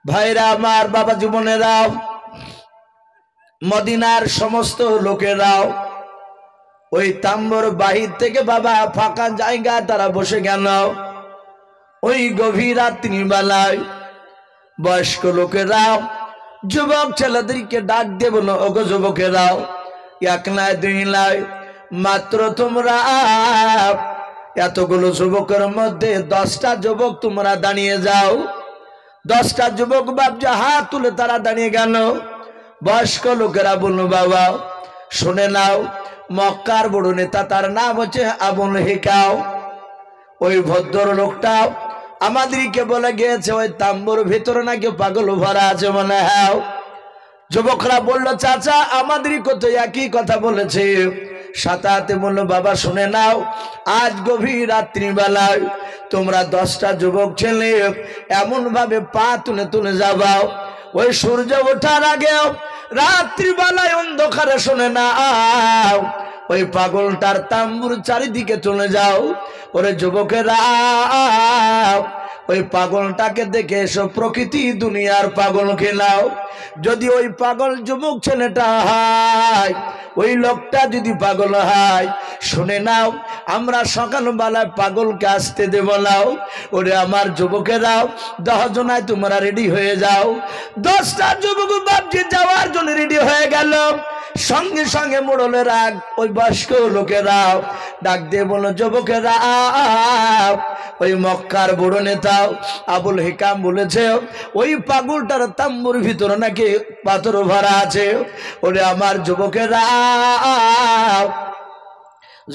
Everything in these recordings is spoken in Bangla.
ভাইরা আমার, বাবা জীবনেরাও, মদিনার সমস্ত লোকেরাও ওই তাম্বুর বাহির থেকে বাবা ফাঁকা জায়গা তারা বসে গেল। ওই গভীর রাত্রি বেলায় বয়স্ক লোকেরাও যুবক ছেলেদেরকে ডাক দিয়ে বলল, ওগো যুবকেরাও, এক নয় দুই নয়, মাত্র তোমরা এতগুলো যুবকের মধ্যে 10টা যুবক তোমরা দাঁড়িয়ে যাও। 10টা যুবক বাপজা হাত তুলে তারা দাঁড়িয়ে গেল। বয়স্ক লোকেরা বলল, বাবা শুনে নাও, মক্কার বড় নেতা, তার নাম হচ্ছে আবুল হিকাম। ওই ভদ্র লোকটা আমাদেরকে বলে গিয়েছে ওই তাম্বুর ভিতরে নাকি পাগল ভরা আছে মনে হয়। যুবকরা বলল, চাচা আমাদেরকে তো একই কথা বলেছে। সাথে বলল, বাবা শুনে নাও, আজ গভীর রাত্রিবেলায় তোমরা 10টা যুবক ছেলে এমন ভাবে পা তুলে তুলে যাবাও, ওই সূর্য ওঠার আগে রাত্রিবেলায় অন্ধকারে শুনে নাও, ওই পাগলটার তাম্বুর চারিদিকে চলে যাও। ওরে যুবকেরা, ওই পাগলটাকে দেখে এসো, প্রকৃতি দুনিয়ার পাগল খেলাও। যদি ওই পাগল যুবক ছেলেটা হয়, ওই লোকটা যদি পাগল হয়, শুনে নাও, আমরা সকালবেলায় পাগলকে আসতে দেব নাও। ওরে আমার যুবকেরাও, 10 জনায় তোমরা রেডি হয়ে যাও। 10টা যুবক বাপজি যাওয়ার জন্য রেডি হয়ে গেল। সঙ্গে সঙ্গে মোড়লেরা ওই বয়স্ক লোকেরাও ডাক দিয়ে বলল, যুবকেরা, ওই মক্কার বড় নেতা আবুল হিকাম বলেছে ওই পাগলটার তাম্বুর ভিতরে নাকি পাথর ভরা আছে। ওরে আমার যুবকেরা,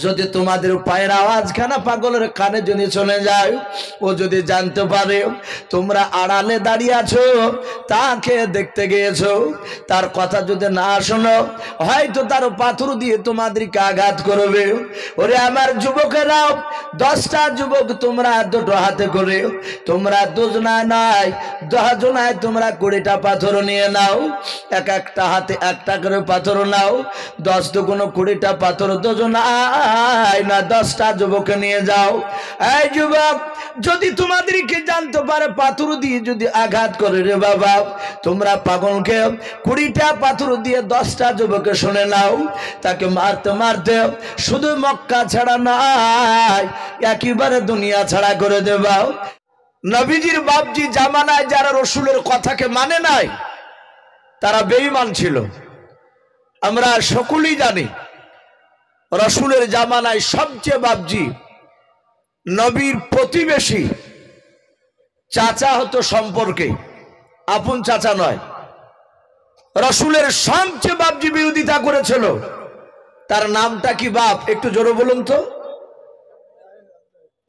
যদি তোমাদের পায়ের আওয়াজখানা পাগলের কানে যদি চলে যায়, ও যদি জানতে পারে তোমরা আড়ালে দাঁড়িয়ে আছো, তাকে দেখতে গিয়েছো, তার কথা যদি না শোনো, হয়তো তার পাথর দিয়ে তোমাদেরকে আঘাত করবে। ওরে আমার যুবকেরা, 10টা যুবক তোমরা দুটো হাতে করে, তোমরা 2 জনা নাই 10 জনায় তোমরা 20টা পাথর নিয়ে নাও। একটা হাতে একটা করে পাথর নাও। 10 দুগুণ 20টা পাথর 2 জনা না, 10টা যুবক নিয়ে যাও। এই যুবক, যদি তোমাদেরকে জানতে পারে পাথর দিয়ে যদি আঘাত করে, রে বাবা, তোমরা পাগলকে 20টা পাথর দিয়ে 10টা যুবকে শুনে নাও, তাকে মারতে মারতে শুধু মক্কা ছাড়া নাই, একেবারে দুনিয়া ছাড়া করে দেবা। নবীজির বাপজি জামানায় যারা রসুলের কথাকে মানে নাই, তারা বেঈমান ছিল। আমরা সকলেই জানি রসুলের জামানায় সবচেয়ে বাপজি নবীর প্রতিবেশী চাচা হতো সম্পর্কে, আপন চাচা নয়। রসুলের সবচেয়ে বাপজি বিরোধিতা করেছিল। তার নামটা কি বাপ? একটু জোরে বলুন তো।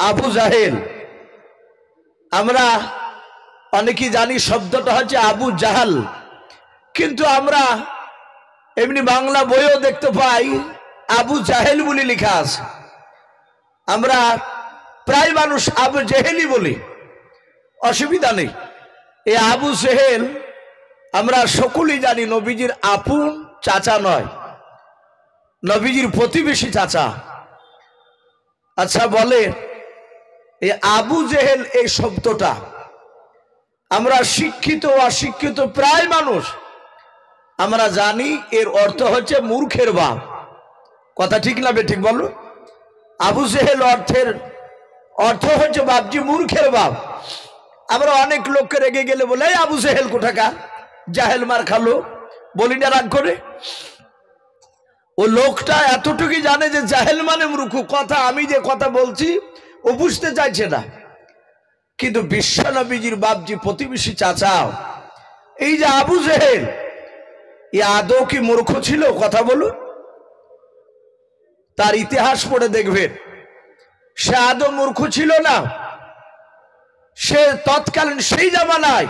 আবু জাহেল। আমরা অনেকেই জানি শব্দটা হচ্ছে আবু জাহাল, কিন্তু আমরা এমনি বাংলা বইও দেখতে পাই আবু জাহেল বলে লেখা আছে। আমরা প্রায় মানুষ আবু জেহেলই বলি, অসুবিধা নেই। এই আবু জেহেল আমরা সকলেই জানি নবীজির আপন চাচা নয়, নবীজির প্রতিবেশী চাচা। আচ্ছা বলে, এই আবু জেহেল এই শব্দটা আমরা শিক্ষিত অশিক্ষিত প্রায় মানুষ আমরা জানি এর অর্থ হচ্ছে মূর্খের বাপ। কথা ঠিক না বেঠিক বলো? আবু জেহেল অর্থ হচ্ছে বাপজি মূর্খের বাপ। আমরা অনেক লোককে রেগে গেলে বলে, এই আবু জেহেল কোথাকার, জাহেল মার খালো, বলি না রাগ করে। ও লোকটা এতটুকুই জানে যে জাহেল মানে মূর্খ। কথা আমি যে কথা বলছি ও বুঝতে চাইছে না, কিন্তু বিশ্ব নবীজির বাপজি প্রতিবেশী চাচা এই যে আবু জেহেল, এ আদৌ কি মূর্খ ছিল? কথা বলুন। তার ইতিহাস পড়ে দেখবেন, সে আদৌ মূর্খ ছিল না। সে তৎকালীন সেই জামানায়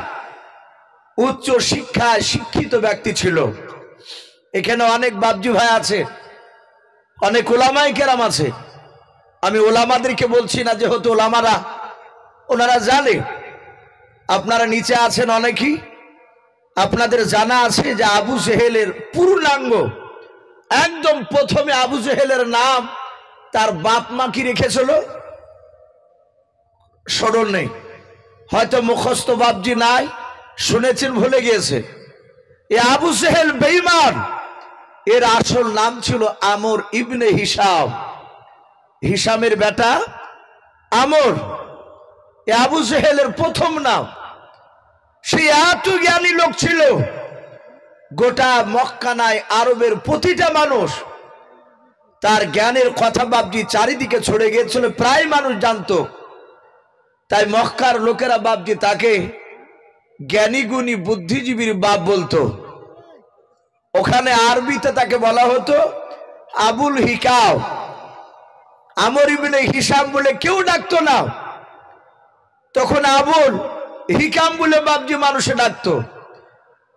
উচ্চ শিক্ষায় শিক্ষিত ব্যক্তি ছিল। এখানে অনেক বাপজি ভাই আছে, অনেক ওলামায়ে কেরাম আছে। আমি ওলামাদেরকে বলছি না, যেহেতু ওলামারা ওনারা জানে। আপনারা নিচে আছেন অনেকেই, আপনাদের জানা আছে যে আবু জেহেলের পূর্ণাঙ্গ একদম প্রথমে আবু জেহেলের নাম তার বাপ মা কি রেখেছিল স্মরণ নেই, হয়তো মুখস্থ বাপজি নাই, শুনেছেন ভুলে গিয়েছে। এ আবু সেহেল বেঈমান, এর আসল নাম ছিল আমর ইবনে হিশাম, হিশামের বেটা আমর। এ আবু সেহেলের প্রথম নাম। সে এত জ্ঞানী লোক ছিল, গোটা মক্কা নাই আরবের প্রতিটা মানুষ তার জ্ঞানের কথা বাপজি চারিদিকে ছড়ে গিয়েছিল, প্রায় মানুষ জানতো। তাই মক্কার লোকেরা বাপজি তাকে জ্ঞানী গুণী বুদ্ধিজীবীর বাপ বলতো। ওখানে আরবিতে তাকে বলা হতো আবুল হিকাম। আমর ইবনে হিশাম বলে কেউ ডাকতো না, তখন আবুল হিকাম বলে বাপজি মানুষে ডাকতো।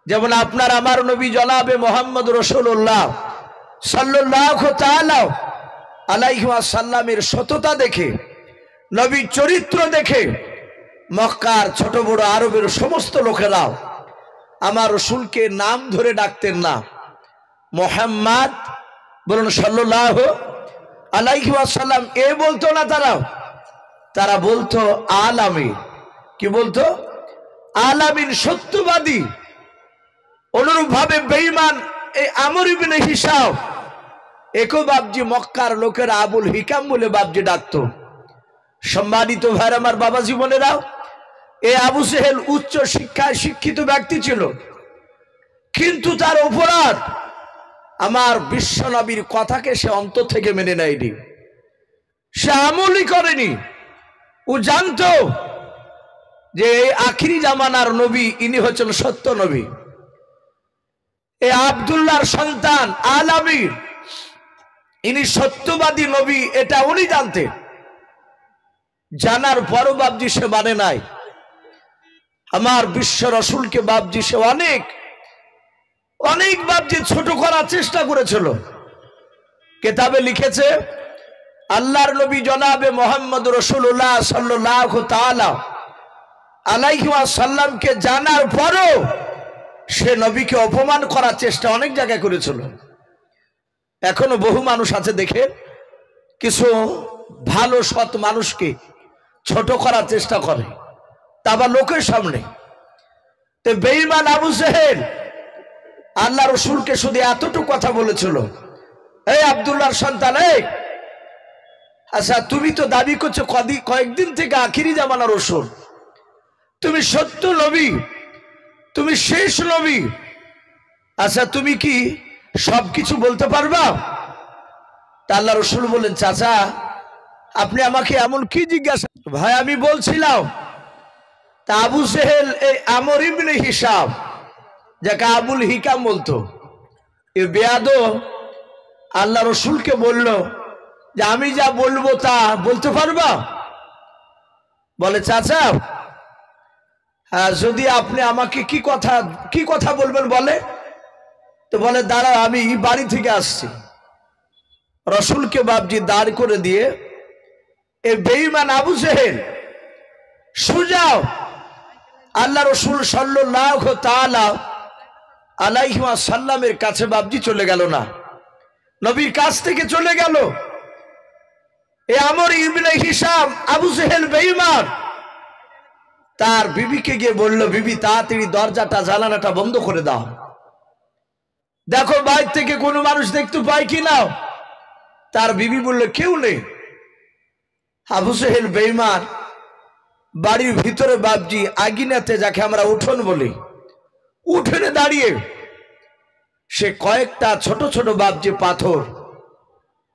যেমন আপনার আমার নবী জনাবে মোহাম্মদ রাসূলুল্লাহ সাল্লাল্লাহু তাআলা আলাইহি ওয়াসাল্লামের সততা দেখে, নবীর চরিত্র দেখে মক্কার ছোট বড় আরবের সমস্ত লোকেরা আমার রাসূলকে নাম ধরে ডাকতেন না। মোহাম্মদ বলুন সাল্লাল্লাহু আলাইহি ওয়াসাল্লাম এ বলতো না, তারা বলতো আলামিন। কি বলতো? আলামিন, সত্যবাদী। অনুরূপ ভাবে বেঈমান এই আমর ইবনে হিশাম একো বাপজি মক্কার লোকেরা আবুল হিকাম বলে বাপজি ডাকতো। সম্মানিত ভাইরা আমার, বাবা জীবনেরা, এই আবু সেহেল উচ্চ শিক্ষায় শিক্ষিত ব্যক্তি ছিল, কিন্তু তার অপরাধ আমার বিশ্বনবীর কথাকে সে অন্তর থেকে মেনে নেয়নি, সে আমলই করেনি। ও জানতো যে এই আখিরি জামানার নবী ইনি হচ্ছেন সত্য নবী, এ আব্দুল্লাহর সন্তান আলামিন, ইনি সত্যবাদী নবী, এটা উনি জানতেন। জানার পরও বাপজি সে মানে নাই। আমার বিশ্ব রসুলকে বাপজি সে অনেক অনেক বাপজি ছোট করার চেষ্টা করেছিল। কেতাবে লিখেছে আল্লাহর নবী জনাবে মোহাম্মদ রাসূলুল্লাহ সাল্লাল্লাহু তাআলা আলাইহি ওয়াসাল্লামকে জানার পরও সে নবীকে অপমান করার চেষ্টা অনেক জায়গায় করেছিল। এখনো বহু মানুষ আছে, দেখে কিছু ভালো সৎ মানুষকে ছোট করার চেষ্টা করে, তা আবার লোকের সামনে। তো বেঈমান আবু সেহেল আল্লাহ রাসূলকে শুধু এতটুকু কথা বলেছিল, এই আব্দুল্লাহর সন্তান, এই আচ্ছা তুমি তো দাবি করছো কয়েকদিন থেকে আখিরি জামানার রাসূল, তুমি সত্য নবী, তুমি শেষ নবী, আচ্ছা তুমি কি সবকিছু বলতে পারবা? তা আল্লাহ রাসূল বলেন, চাচা আপনি আমাকে এমন কি জিজ্ঞাসা? ভাই আমি বলছিলাম, তা আবু সেহেল এই আমর ইবনে হিশাম, যাকে আবুল হিকাম বলতো, এ বেয়াদব আল্লাহ রাসূলকে বলল যে আমি যা বলবো তা বলতে পারবা? বলে চাচা যদি আপনি আমাকে কি কথা বলবেন বলে। তো বলে দাঁড়াও, আমি বাড়ি থেকে আসছি। রাসূলকে বাপজি দাঁড় করে দিয়ে এই বেঈমান আবু সেহেল সুজাও আল্লাহ রাসূল সাল্লাল্লাহু তাআলা আলাইহি ওয়াসাল্লামের কাছে বাপজি চলে গেল না, নবীর কাছ থেকে চলে গেল। এই আমর ইবনে হিশাম আবু সেহেল বেঈমান তার বিবিকে গিয়ে বলল, বিবি তাড়াতাড়ি দরজাটা জানালাটা বন্ধ করে দাও, দেখো বাইরে থেকে কোনো মানুষ দেখতে পায় কিনা। তার বিবি বলল কেউ নেই। আবু সেহেল বেঈমান বাড়ির ভিতরে বাপজি আগিনাতে, যাকে আমরা উঠোন বলি, উঠোনে দাঁড়িয়ে সে কয়েকটা ছোট ছোট বাপজি পাথর,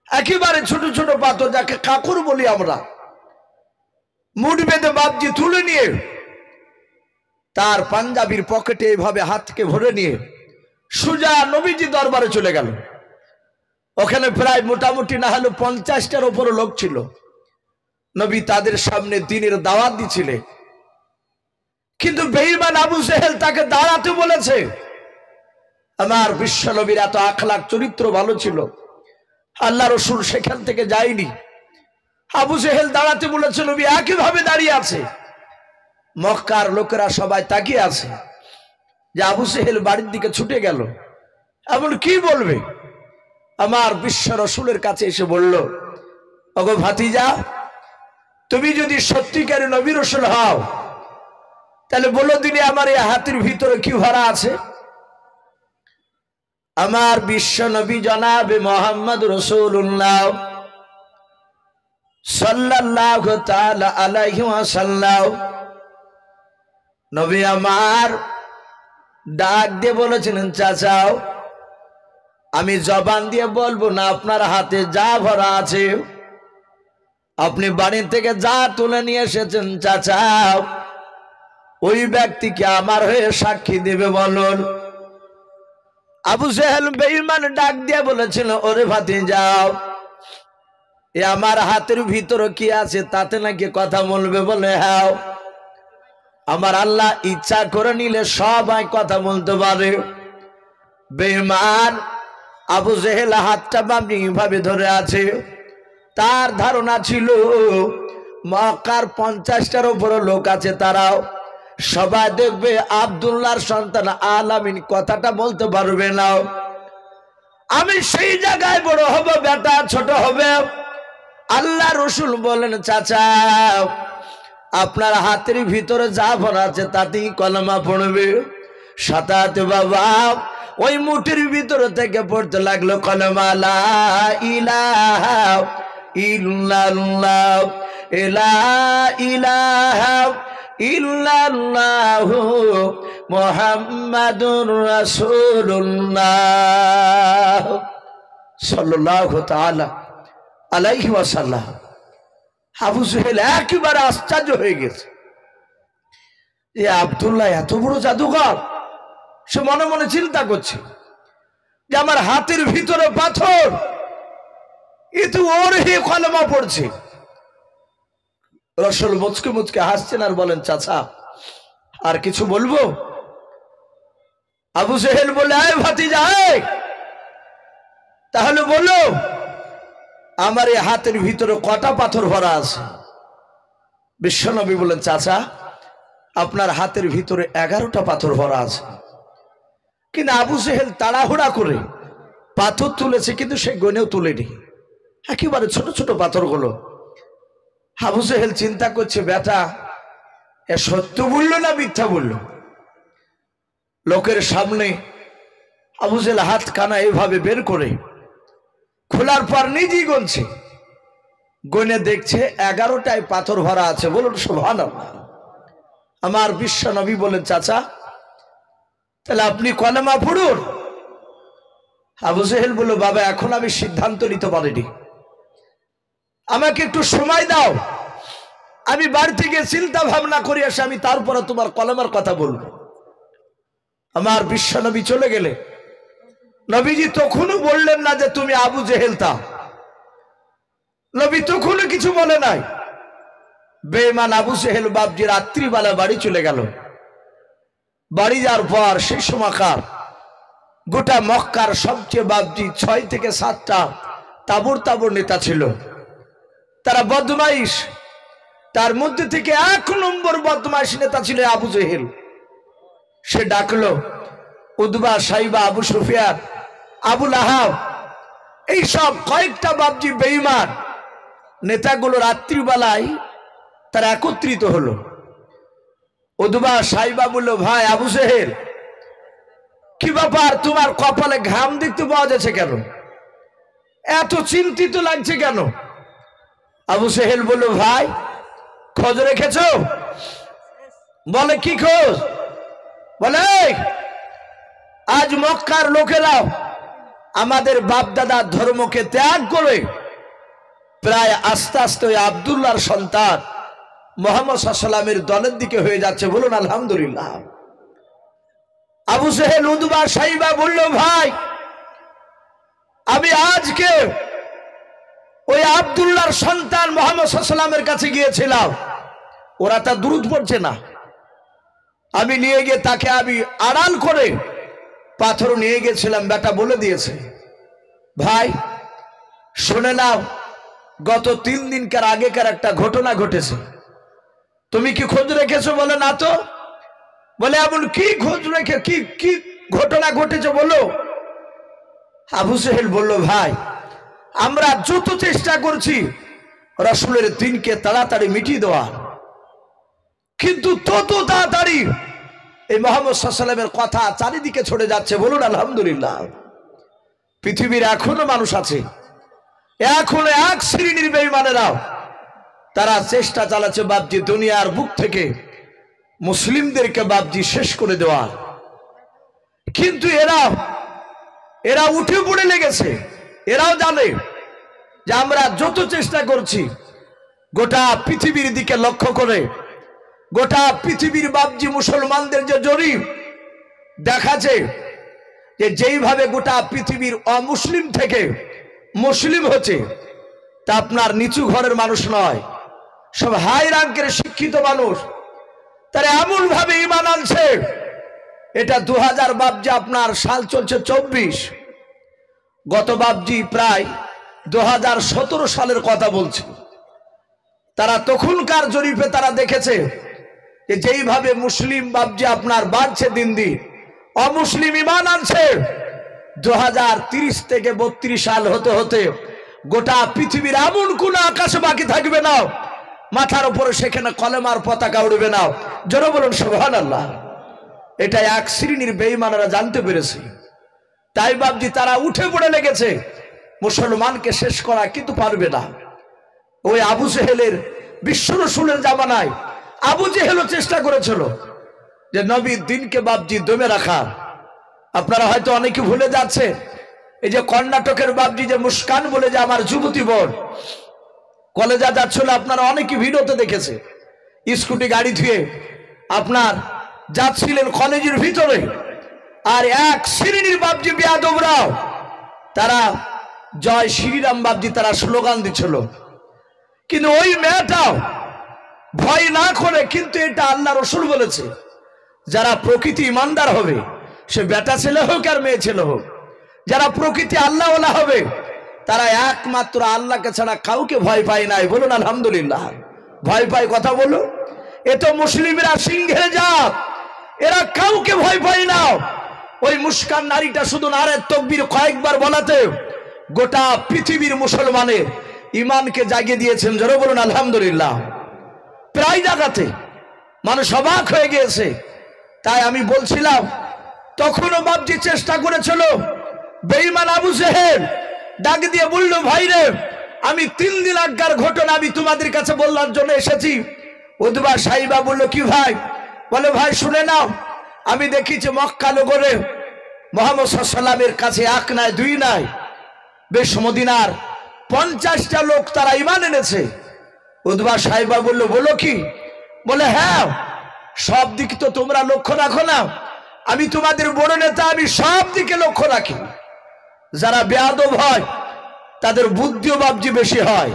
একেবারে ছোট ছোট পাথর যাকে কাকর বলি আমরা, মুঠ বেঁধে বাপজি তুলে নিয়ে তার পাঞ্জাবির পকেটে এইভাবে হাতকে ভরে নিয়ে সুজা নবীজি দরবারে চলে গেল। ওখানে প্রায় মোটামুটি না হলো 50টার উপরে লোক ছিল। নবী তাদের সামনে দ্বীনের দাওয়াত দিছিলেন, কিন্তু বেঈমান আবু সেহেল তাকে দাঁড়াতে বলেছে। আমার বিশ্ব নবীর এত আখলাক চরিত্র ভালো ছিল, আল্লাহ রাসূল সেখান থেকে যায়নি। আবু সেহেল দাঁড়াতে বলেছে, নবী একইভাবে দাঁড়িয়ে আছে। মক্কার লোকেরা সবাই তাকিয়ে আছে যে আবু সেহেল বাড়ির দিকে ছুটে গেল। এমন কি বলবে? আমার বিশ্ব রাসূলের কাছে এসে বলল, ওগো ভাতিজা, তুমি যদি সত্যিকারের নবী রাসূল হও তাহলে বলো দিনে আমার এই হাতের ভিতরে কি ভরা আছে? আমার বিশ্ব নবী জনাবে মোহাম্মদ রাসূলুল্লাহ সাল্লাল্লাহু তাআলা আলাইহি ওয়াসাল্লাম নবী আমার ডাক দিয়ে বলেছিলেন, চাচাও আমি জবান দিয়ে বলবো না, আপনার হাতে যা ভরা আছে, আপনি বাড়ি থেকে যা তুলে নিয়ে এসেছেন চাচাও, ওই ব্যক্তিকে আমার হয়ে সাক্ষী দেবে বলুন। আবু জেহেল বেঈমান ডাক দিয়ে বলেছিল, ওরে ভাতিজাও, এ আমার হাতের ভিতরে কি আছে তাতে নাকি কথা বলবে? বলে হ্যাঁ, আমার আল্লাহ ইচ্ছা করে নিলে সবাই কথা বলতে পারে। বেঈমান আবু জেহেল হাতটা বামনি ভাবে ধরে আছে। তার ধারণা ছিল মক্কার 50টার উপর লোক আছে, তারাও সবাই দেখবে আব্দুল্লাহর সন্তান আলামিন কথাটা বলতে পারবে না। আমি সেই জায়গায় বড় হব, বেটা ছোট হবে। আল্লাহ রসুল বলেন, চাচা আপনার হাতের ভিতরে যা ভরা আছে তাতেই কলমা পড়বে। সাথে বাবা ওই মুঠির ভিতরে থেকে পড়তে লাগলো কলমা, লা ইলাহা ইল্লাল্লাহ লা ইলাহা ইল্লাল্লাহু মুহাম্মাদুর রাসূলুল্লাহ সাল্লাল্লাহু তাআলা আলাইহি ওয়াসাল্লাম। আবু জেহেল একেবারে আশ্চর্য হয়ে গেছে, এ আব্দুল্লাহ এত বড় জাদুকর। সে মনে মনে চিন্তা করছে যে আমার হাতের ভিতরে পাথর, এ তো ওর হে কলমা পড়ছে। রাসূল মুচকে মুচকে হাসছেন আর বলেন, চাচা আর কিছু বলবো? আবু জেহেল বলে, আয় ভাতিজা আয়, তাহলে বলো আমার এই হাতের ভিতরে কটা পাথর ভরা আছে? বিশ্বনবী বলেন, চাচা আপনার হাতের ভিতরে 11টা পাথর ভরা আছে। কিন্তু আবু জেহেল তাড়াহুড়া করে পাথর তুলেছে, কিন্তু সে গনেও তুলেনি, একেবারে ছোট ছোট পাথরগুলো। আবু জেহেল চিন্তা করছে, বেটা এ সত্য বললো না মিথ্যা বললো? লোকের সামনে আবু জেহেল হাত কানা এইভাবে বের করে খোলার পর নিজেই গুনছে, গুনে দেখছে 11টায় পাথর ভরা আছে। বলুন সুবহানাল্লাহ। আমার বিশ্ব নবী বলেন, চাচা তাহলে আপনি কলেমা পড়ুন। আবু জেহেল বলল, বাবা এখন আমি সিদ্ধান্ত নিতে পারিনি, আমাকে একটু সময় দাও, আমি বাড়ি থেকে চিন্তা ভাবনা করে আসি, আমি তারপরে তোমার কলেমার কথা বলবো। আমার বিশ্ব নবী চলে গেলে নবীজি তখনও বললেন না যে তুমি আবু জেহেল। তা নবী তখনও কিছু বলে নাই। বেঈমান আবু জেহেল বাপজি রাত্রিবেলা বাড়ি চলে গেল। বাড়ি যাওয়ার পর সেই সময়কার গোটা মক্কার সবচেয়ে বাপজি 6 থেকে 7টা তাবর তাবর নেতা ছিল, তারা বদমাইশ। তার মধ্যে থেকে 1 নম্বর বদমাইশ নেতা ছিল আবু জেহেল। সে ডাকলো উতবা, সাইবা, আবু সুফিয়ান, আবু লাহাব, এইসব কয়েকটা বাপজি বেঈমান নেতাগুলো রাত্রিবেলায় তারা একত্রিত হলো। উতবা সাইবা বলল, ভাই আবু জেহেল কি ব্যাপার, তোমার কপালে ঘাম দেখতে পাওয়া যাচ্ছে কেন, এত চিন্তিত লাগছে কেন? আবু জেহেল বলল, ভাই খোঁজ রেখেছো? বলে কি খোঁজ? বলে আজ মক্কার লোকেরাও আমাদের বাপদাদার ধর্মকে ত্যাগ করে প্রায় আস্তে আস্তে ওই আব্দুল্লাহর সন্তান মুহাম্মদ সাল্লাল্লাহু আলাইহি ওয়াসাল্লামের দলের দিকে হয়ে যাচ্ছে। বলুন আলহামদুলিল্লাহ। আবু জেহেল উতবা সাইবা বলল, ভাই আমি আজকে ওই আব্দুল্লাহর সন্তান মুহাম্মদ সাল্লাল্লাহু আলাইহি ওয়াসাল্লামের কাছে গিয়েছিলাম, ওরা তা দুরূদ পড়ছে না, আমি নিয়ে গিয়ে তাকে আমি আড়াল করে পাথর নিয়ে গেছিলাম, বেটা বলে দিয়েছে। ভাই শুনে নাও, গত 3 দিনকার আগেকার একটা ঘটনা ঘটেছে, তুমি কি খোঁজ রেখেছো? বলে না তো। বলে এমন কি খোঁজ রেখে কি ঘটনা ঘটেছে বলো। আবু জেহেল বলল, ভাই আমরা যত চেষ্টা করছি রাসূলের দ্বীনকে তাড়াতাড়ি মিটিয়ে দেওয়া, কিন্তু তত তাড়াতাড়ি এই মুহাম্মদ সাল্লাল্লাহু আলাইহি ওয়াসাল্লামের কথা চারিদিকে ছড়ে যাচ্ছে। বলুন আলহামদুলিল্লাহ। পৃথিবীর এখনো মানুষ আছে, এখনো এক শ্রেণীর বেঈমানেরা তারা চেষ্টা চালাচ্ছে বাপজি দুনিয়ার বুক থেকে মুসলিমদেরকে বাপজি শেষ করে দেওয়ার। কিন্তু এরা উঠে পড়ে লেগেছে। এরাও জানে যে আমরা যত চেষ্টা করছি গোটা পৃথিবীর দিকে লক্ষ্য করে, গোটা পৃথিবীর বাপজি মুসলমানদের যে জরিপ দেখাচ্ছে যে যেইভাবে গোটা পৃথিবীর অমুসলিম থেকে মুসলিম হচ্ছে তা আপনার নিচু ঘরের মানুষ নয়, সব হাই র্যাঙ্কের শিক্ষিত মানুষ। তারা এমন ভাবে ঈমান আনছে, এটা 2000 বাপজি আপনার সাল চলছে 24, গত বাপজি প্রায় 2017 সালের কথা বলছে। তারা তখনকার জরিপে তারা দেখেছে যে যেইভাবে মুসলিম বাপজি আপনার বাড়ছে দিন দিন, অমুসলিম ঈমান আনছে 2030 থেকে 32 সাল হতে হতে গোটা পৃথিবীর এমন কোন আকাশে বাকি থাকবে না মাথার উপরে সেখানে কলেমার পতাকা উড়বে না। জোরে বলুন সুবহানাল্লাহ। এটা এক শ্রেণীর বেঈমানেরা জানতে পেরেছে, তাই বাপজি তারা উঠে পড়ে লেগেছে মুসলমানকে শেষ করা, কিন্তু পারবে না। ওই আবু জেহেলের বিশ্ব রাসূলের জামানায় আবু জেহেলও চেষ্টা করেছিল যে নবীর দিনকে বাপজি দমে রাখা। আপনারা হয়তো অনেকে ভুলে যাচ্ছে, এই যে কর্ণাটকের বাপজি যে মুস্কান বলে যে আমার যুবতী বোন কলেজে যাচ্ছিল, আপনারা অনেকে ভিডিওতে দেখেছে, স্কুটি গাড়ি ধুয়ে আপনার যাচ্ছিলেন কলেজের ভিতরে, আর এক শ্রেণীর বাপজি বেয়াদবরাও তারা জয় শ্রীরাম বাপজি তারা স্লোগান দিচ্ছিল। কিন্তু ওই মেয়েটাও ভয় না করে, কিন্তু এটা আল্লাহ রসুল বলেছে যারা প্রকৃতি ইমানদার হবে, সে বেটা ছেলে হোক আর মেয়ে ছেলে হোক, যারা প্রকৃতি আল্লাহওয়ালা হবে তারা একমাত্র আল্লাহকে ছাড়া কাউকে ভয় পায় নাই। বলুন আলহামদুলিল্লাহ। ভয় পায় কথা বলুন, এ তো মুসলিমরা সিংহের জাত, এরা কাউকে ভয় পায় না। ওই মুস্কান নারীটা শুধু নারে তাকবীর কয়েকবার বলাতে গোটা পৃথিবীর মুসলমানের ইমানকে জাগিয়ে দিয়েছেন। জোরে বলুন আলহামদুলিল্লাহ। প্রায় জায়গাতে মানুষ অবাক হয়ে গিয়েছে। তাই আমি বলছিলাম তখনও বাপজি চেষ্টা করেছিল, বেঈমান আবু জেহেল ডাক দিয়ে বলল, ভাই রে আমি 3 দিন আগের ঘটনা আমি তোমাদের কাছে বলার জন্য এসেছি। উতবা সাহিবা বলল, কি ভাই? বলে, ভাই শুনে নাও, আমি দেখেছি মক্কা নগরে মুহাম্মদ সাল্লাল্লাহু আলাইহি ওয়াসাল্লামের কাছে এক নাই দুই নাই, বেশ মদিনার 50টা লোক তারা ঈমান এনেছে। উতবা সাহিবা বলল, বলো কি? বলে, হ্যাঁ, সব দিক তো তোমরা লক্ষ্য রাখো না, আমি তোমাদের বড় নেতা, আমি সব দিকে লক্ষ্য রাখি। যারা বেয়াদব হয় তাদের বুদ্ধিও বাপজি বেশি হয়,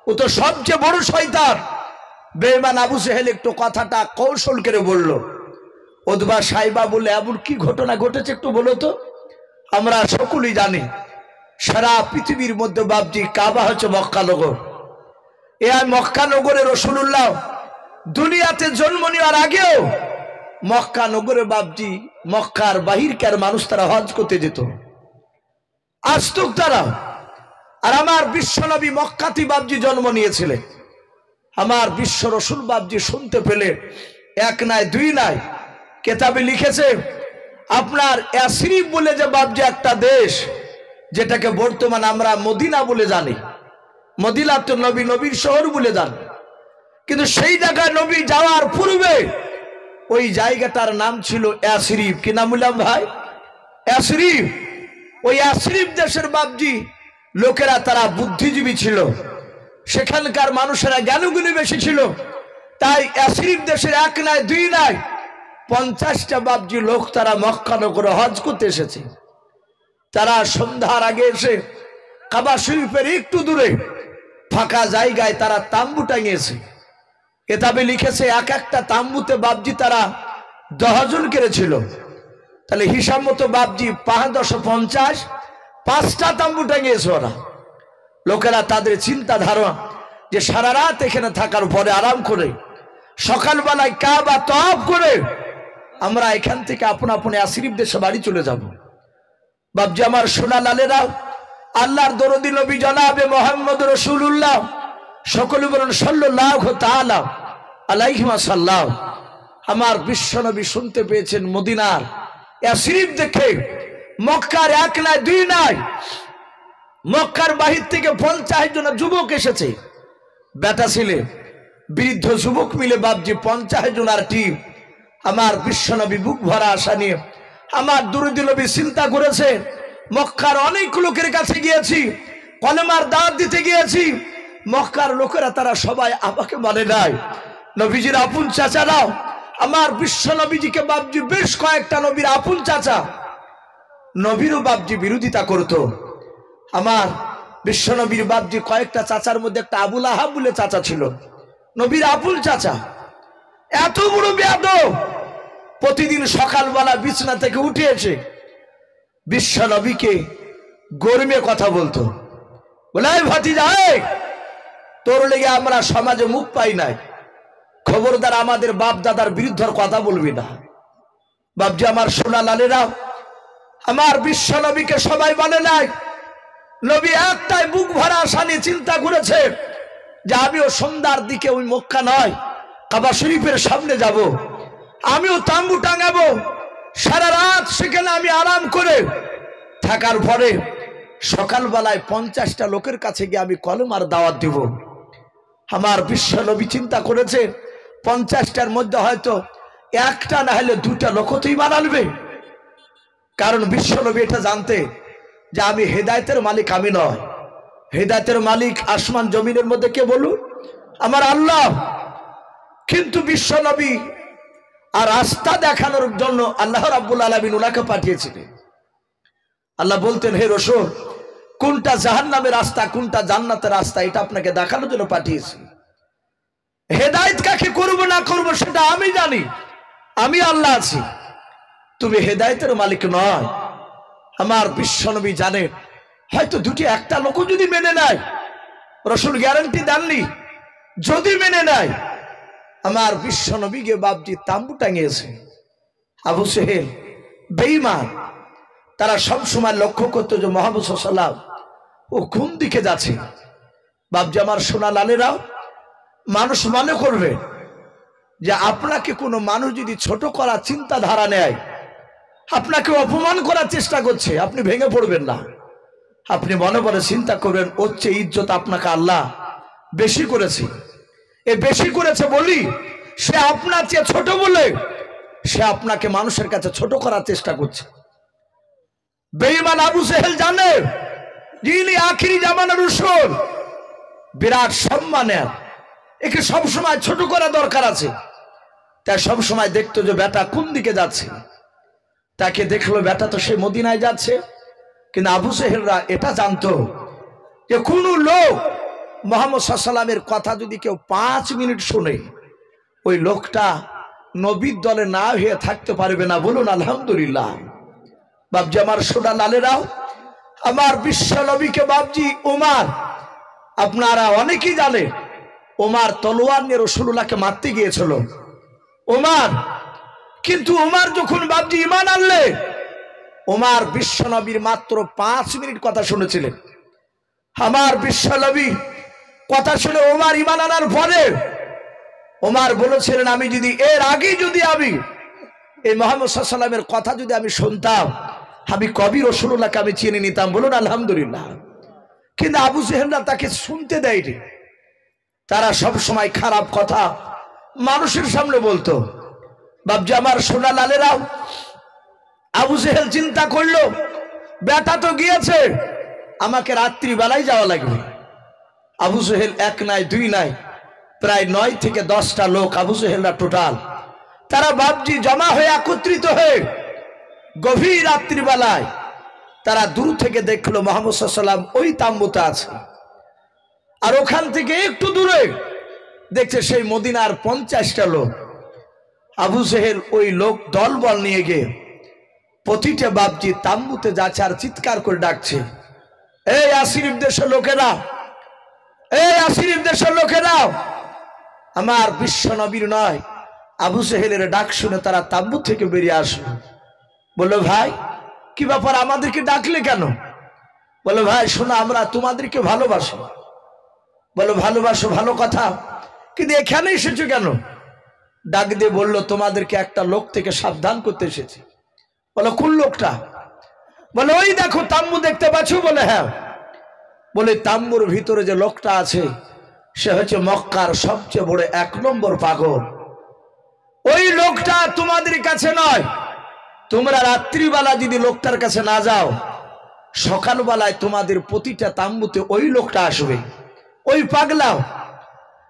ও তো সবচেয়ে বড় শয়তান। বেঈমান আবু জেহেল একটু কথাটা কৌশল করে বলল। উতবা সাহিবা বললে, এমন কি ঘটনা ঘটেছে একটু বলো তো। আমরা সকলেই জানি সারা পৃথিবীর মধ্যে বাপজি কাবা হচ্ছে মক্কা নগর। এই মক্কা নগরে রাসূলুল্লাহ দুনিয়াতে জন্ম নেওয়ার আগেও মক্কা নগরে বাপজি মক্কার বাহিরকার মানুষ তারা হজ করতে যেত, আসতুক তারা। আর আমার বিশ্বনবী মক্কাতে বাপজি জন্ম নিয়েছিলেন। আমার বিশ্ব রাসূল বাপজি শুনতে পেলে এক নাই দুই নাই, কেতাবে লিখেছে আপনার ইয়াসরিব বলে যে বাপজি একটা দেশ, যেটাকে বর্তমান আমরা মদিনা বলে জানি, মদিনা তো নবীর শহর বলে জানি, কিন্তু সেই জায়গায় নবী যাওয়ার পূর্বে ওই জায়গাটার নাম ছিল ইয়াসরিব। কি নাম বললাম ভাই? ইয়াসরিব। ওই ইয়াসরিব দেশের বাপজি লোকেরা তারা বুদ্ধিজীবী ছিল, সেখানকার মানুষেরা জ্ঞানগুণী বেশি ছিল। তাই ইয়াসরিব দেশের এক নাই দুই নাই 50টা বাপজি লোক তারা মক্কা নগরে হজ করতে এসেছে। তারা সন্ধ্যার আগে এসে কাবা শরীফের একটু দূরে ফাঁকা জায়গায় তারা তাম্বু টাঙিয়েছে। কেতাবে লিখেছে এক একটা তাম্বুতে বাপজি তারা 10 জন করেছিল। তাহলে হিসাব মতো বাপজি 5×10=50, 5টা তাম্বু টাঙিয়েছে ওরা। লোকেরা তাদের চিন্তা ধারণা যে সারা রাত এখানে থাকার পরে আরাম করে সকালবেলায় কাবা তওয়াফ করে আমরা এখান থেকে আপন আপন ইয়াসরিব দেশে বাড়ি চলে যাব। বাপজি আমার সোনা লালেরা, আল্লাহর দরদি নবী জনাবে মুহাম্মদ রাসূলুল্লাহ, সকলে বলুন সাল্লাল্লাহু তাআলা আলাইহি ওয়াসাল্লাম আমার বিশ্বনবী শুনতে পেয়েছেন মদিনার শরীফ দেখে মক্কার এক নাই দুই নাই মক্কার বাহির থেকে 50 জন যুবক এসেছে, বেটা ছেলে বৃদ্ধ যুবক মিলে বাপজি 50 জনের টিম আমার বিশ্বনবী বুক ভরা আশা নিয়ে আমার দুরূদ নবী চিন্তা করেছে মক্কার অনেক লোকের কাছে গিয়েছি, কলেমার দাওয়াত দিতে গিয়েছি, মক্কার লোকেরা তারা সবাই আমাকে মানে নাই। নবীজির আপন চাচারাও আমার বিশ্বনবীজিকে বাপজি বেশ কয়েকটা নবীর আপন চাচা নবীরও বাপজি বিরোধিতা করতো। আমার বিশ্বনবীর বাপজি কয়েকটা চাচার মধ্যে একটা আবুল আহাব বলে চাচা ছিল, নবীর আবুল চাচা, এত বড় বেয়াদব। প্রতিদিন সকালবেলা বিছানা থেকে উঠে এসে বিশ্বনবীকে গরমে কথা বলতো, বলে ভাতিজা তোর লেগে আমরা সমাজে মুখ পাই নাই, খবরদার আমাদের বাপ দাদার বিরুদ্ধে কথা বলবি না। বাপজি আমার সোনা লালেরা আমার বিশ্বনবীকে সবাই বলে নাই, নবী একটাই বুক ভরা আশা নিয়ে চিন্তা করেছে যে আমিও সন্ধ্যার দিকে ওই মক্কা নয় কাবা শরীফের সামনে যাব, আমিও তাম্বু টাঙাবো, সারা রাত সেখানে আমি আরাম করে থাকার পরে সকালবেলায় 50টা লোকের কাছে গিয়ে আমি কলেমার দাওয়াত দিব। আমার বিশ্বনবী চিন্তা করেছে 50টার মধ্যে হয়তো একটা না হলে 2টা লোক তো ঈমান আনবে, কারণ বিশ্বনবী এটা জানতে যে আমি হেদায়েতের মালিক আমি নয়, হেদায়েতের মালিক আসমান জমিনের মধ্যে কে বলুন? আমার আল্লাহ। কিন্তু বিশ্বনবী আর রাস্তা দেখানোর জন্য আল্লাহ রাব্বুল আলামিন উনাকে পাঠিয়েছিলেন। আল্লাহ বলতেন, হে রাসূল কোনটা জাহান্নামের রাস্তা কোনটা জান্নাতের রাস্তা এটা আপনাকে দেখানোর জন্য পাঠিয়েছি। হেদায়েত কাকে করব না করব সেটা আমি জানি, আমি আল্লাহ আছি, তুমি হেদায়েতের মালিক নয়। আমার বিশ্বনবী জানেন হয়তো 2টি একটা লোক যদি মেনে নেয়, রাসূল গ্যারান্টি দেননি, যদি মেনে নেয় আমার বিশ্বনবীকে বাপজি তাম্বু টাঙিয়েছে। আবু সেহেল বেঈমান, তারা সব সময় লক্ষ্য করতো যে মুহাম্মদ সাল্লাল্লাহু আলাইহি ওয়াসাল্লাম ও কোন দিকে যাচ্ছে। বাপজি আমার সোনা লালেরাও মানুষ মনে করবে যে আপনাকে কোনো মানুষ যদি ছোট করার চিন্তাধারা নেয়, আপনাকে অপমান করার চেষ্টা করছে, আপনি ভেঙে পড়বেন না। আপনি মনে মনে চিন্তা করবেন ওর চেয়ে ইজ্জত আপনাকে আল্লাহ বেশি করেছে, এ বেশি করেছে বলি সে আপনার চেয়ে ছোট বলে সে আপনাকে মানুষের কাছে ছোট করার চেষ্টা করছে। বেঈমান আবু সেহেল জানে যিনি আখিরি জামানার রাসূল, বিরাট সম্মানের, একে সবসময় ছোট করা দরকার আছে। তাই সবসময় দেখতো যে বেটা কোন দিকে যাচ্ছে, তাকে দেখলো বেটা তো সে মদিনায় যাচ্ছে। কিন্তু আবু সেহেলরা এটা জানতো যে কোন লোক মুহাম্মদ সাল্লাল্লাহু আলাইহি ওয়াসাল্লামের কথা যদি কেউ 5 মিনিট শুনে ওই লোকটা নবীর দলে না হয়ে থাকতে পারবে না। বলুন আলহামদুলিল্লাহ। বাপজি আমার সোনা লালেরাও আমার বিশ্ব নবীকে বাপজি ওমর, আপনারা অনেকেই জানে ওমর তলোয়ার নিয়ে রাসূলুল্লাহকে মারতে গিয়েছিল ওমর, কিন্তু ওমর যখন বাপজি ঈমান আনলে ওমর বিশ্ব নবীর মাত্র 5 মিনিট কথা শুনেছিলেন। আমার বিশ্ব নবী কথা শুনে ওমর ঈমান আনার পরে ওমর বলেছিলেন আমি যদি এর আগে যদি আমি এই মুহাম্মদ সাল্লাল্লাহু আলাইহি ওয়াসাল্লামের কথা যদি আমি শুনতাম আমি কবি রাসূলুল্লাহকে আমি চিনে নিতাম। বলুন আলহামদুলিল্লাহ। কিন্তু আবু জেহেলরা তাকে শুনতে দেয়নি, তারা সব সময় খারাপ কথা মানুষের সামনে বলতো। বাপজি আমার সোনা লালেরাও আবু জেহেল চিন্তা করলো বেটা তো গিয়েছে, আমাকে রাত্রি বেলায় যাওয়া লাগবে। আবু জেহেল এক নাই দুই নাই প্রায় 9 থেকে 10টা লোক আবু জেহেলরা টোটাল, তারা বাপজি জমা হয়ে একত্রিত হয়ে গভীর রাত্রিবেলায় তারা দূর থেকে দেখলো মুহাম্মদ সাল্লাল্লাহু আলাইহি ওয়াসাল্লাম ওই তাম্বুতে আছে, আর ওখান থেকে একটু দূরে দেখছে সেই মদিনার 50টা লোক। আবু জেহেল ওই লোক দলবল নিয়ে গিয়ে প্রতিটা বাপজি তাম্বুতে যাচ্ছে আর চিৎকার করে ডাকছে, এই আসিরিফ দেশের লোকেরা, এই আসিরিফ দেশের লোকেরা। আমার বিশ্ব নবীর নয় আবু জেহেলের ডাক শুনে তারা তাম্বু থেকে বেরিয়ে আসলো। বললো ভাই কি ব্যাপার, আমাদেরকে ডাকলে কেন? বলো ভাই শোনো আমরা তোমাদেরকে ভালোবাসি। বলো ভালোবাসো ভালো কথা, কিন্তু এখানে এসেছো কেন? ডাক দিয়ে বলল, তোমাদেরকে একটা লোক থেকে সাবধান করতে এসেছি। বলো, কোন লোকটা? বলে, ওই দেখো তাম্বু দেখতে পাচ্ছ? বলে, হ্যাঁ। বলে, তাম্বুর ভিতরে যে লোকটা আছে সে হচ্ছে মক্কার সবচেয়ে বড় 1 নম্বর পাগল। ওই লোকটা তোমাদের কাছে নয়। তোমরা রাত্রিবেলা যদি লোকটার কাছে না যাও, সকালবেলায় তোমাদের প্রতিটা তাম্বুতে ওই লোকটা আসবে, ওই পাগলা।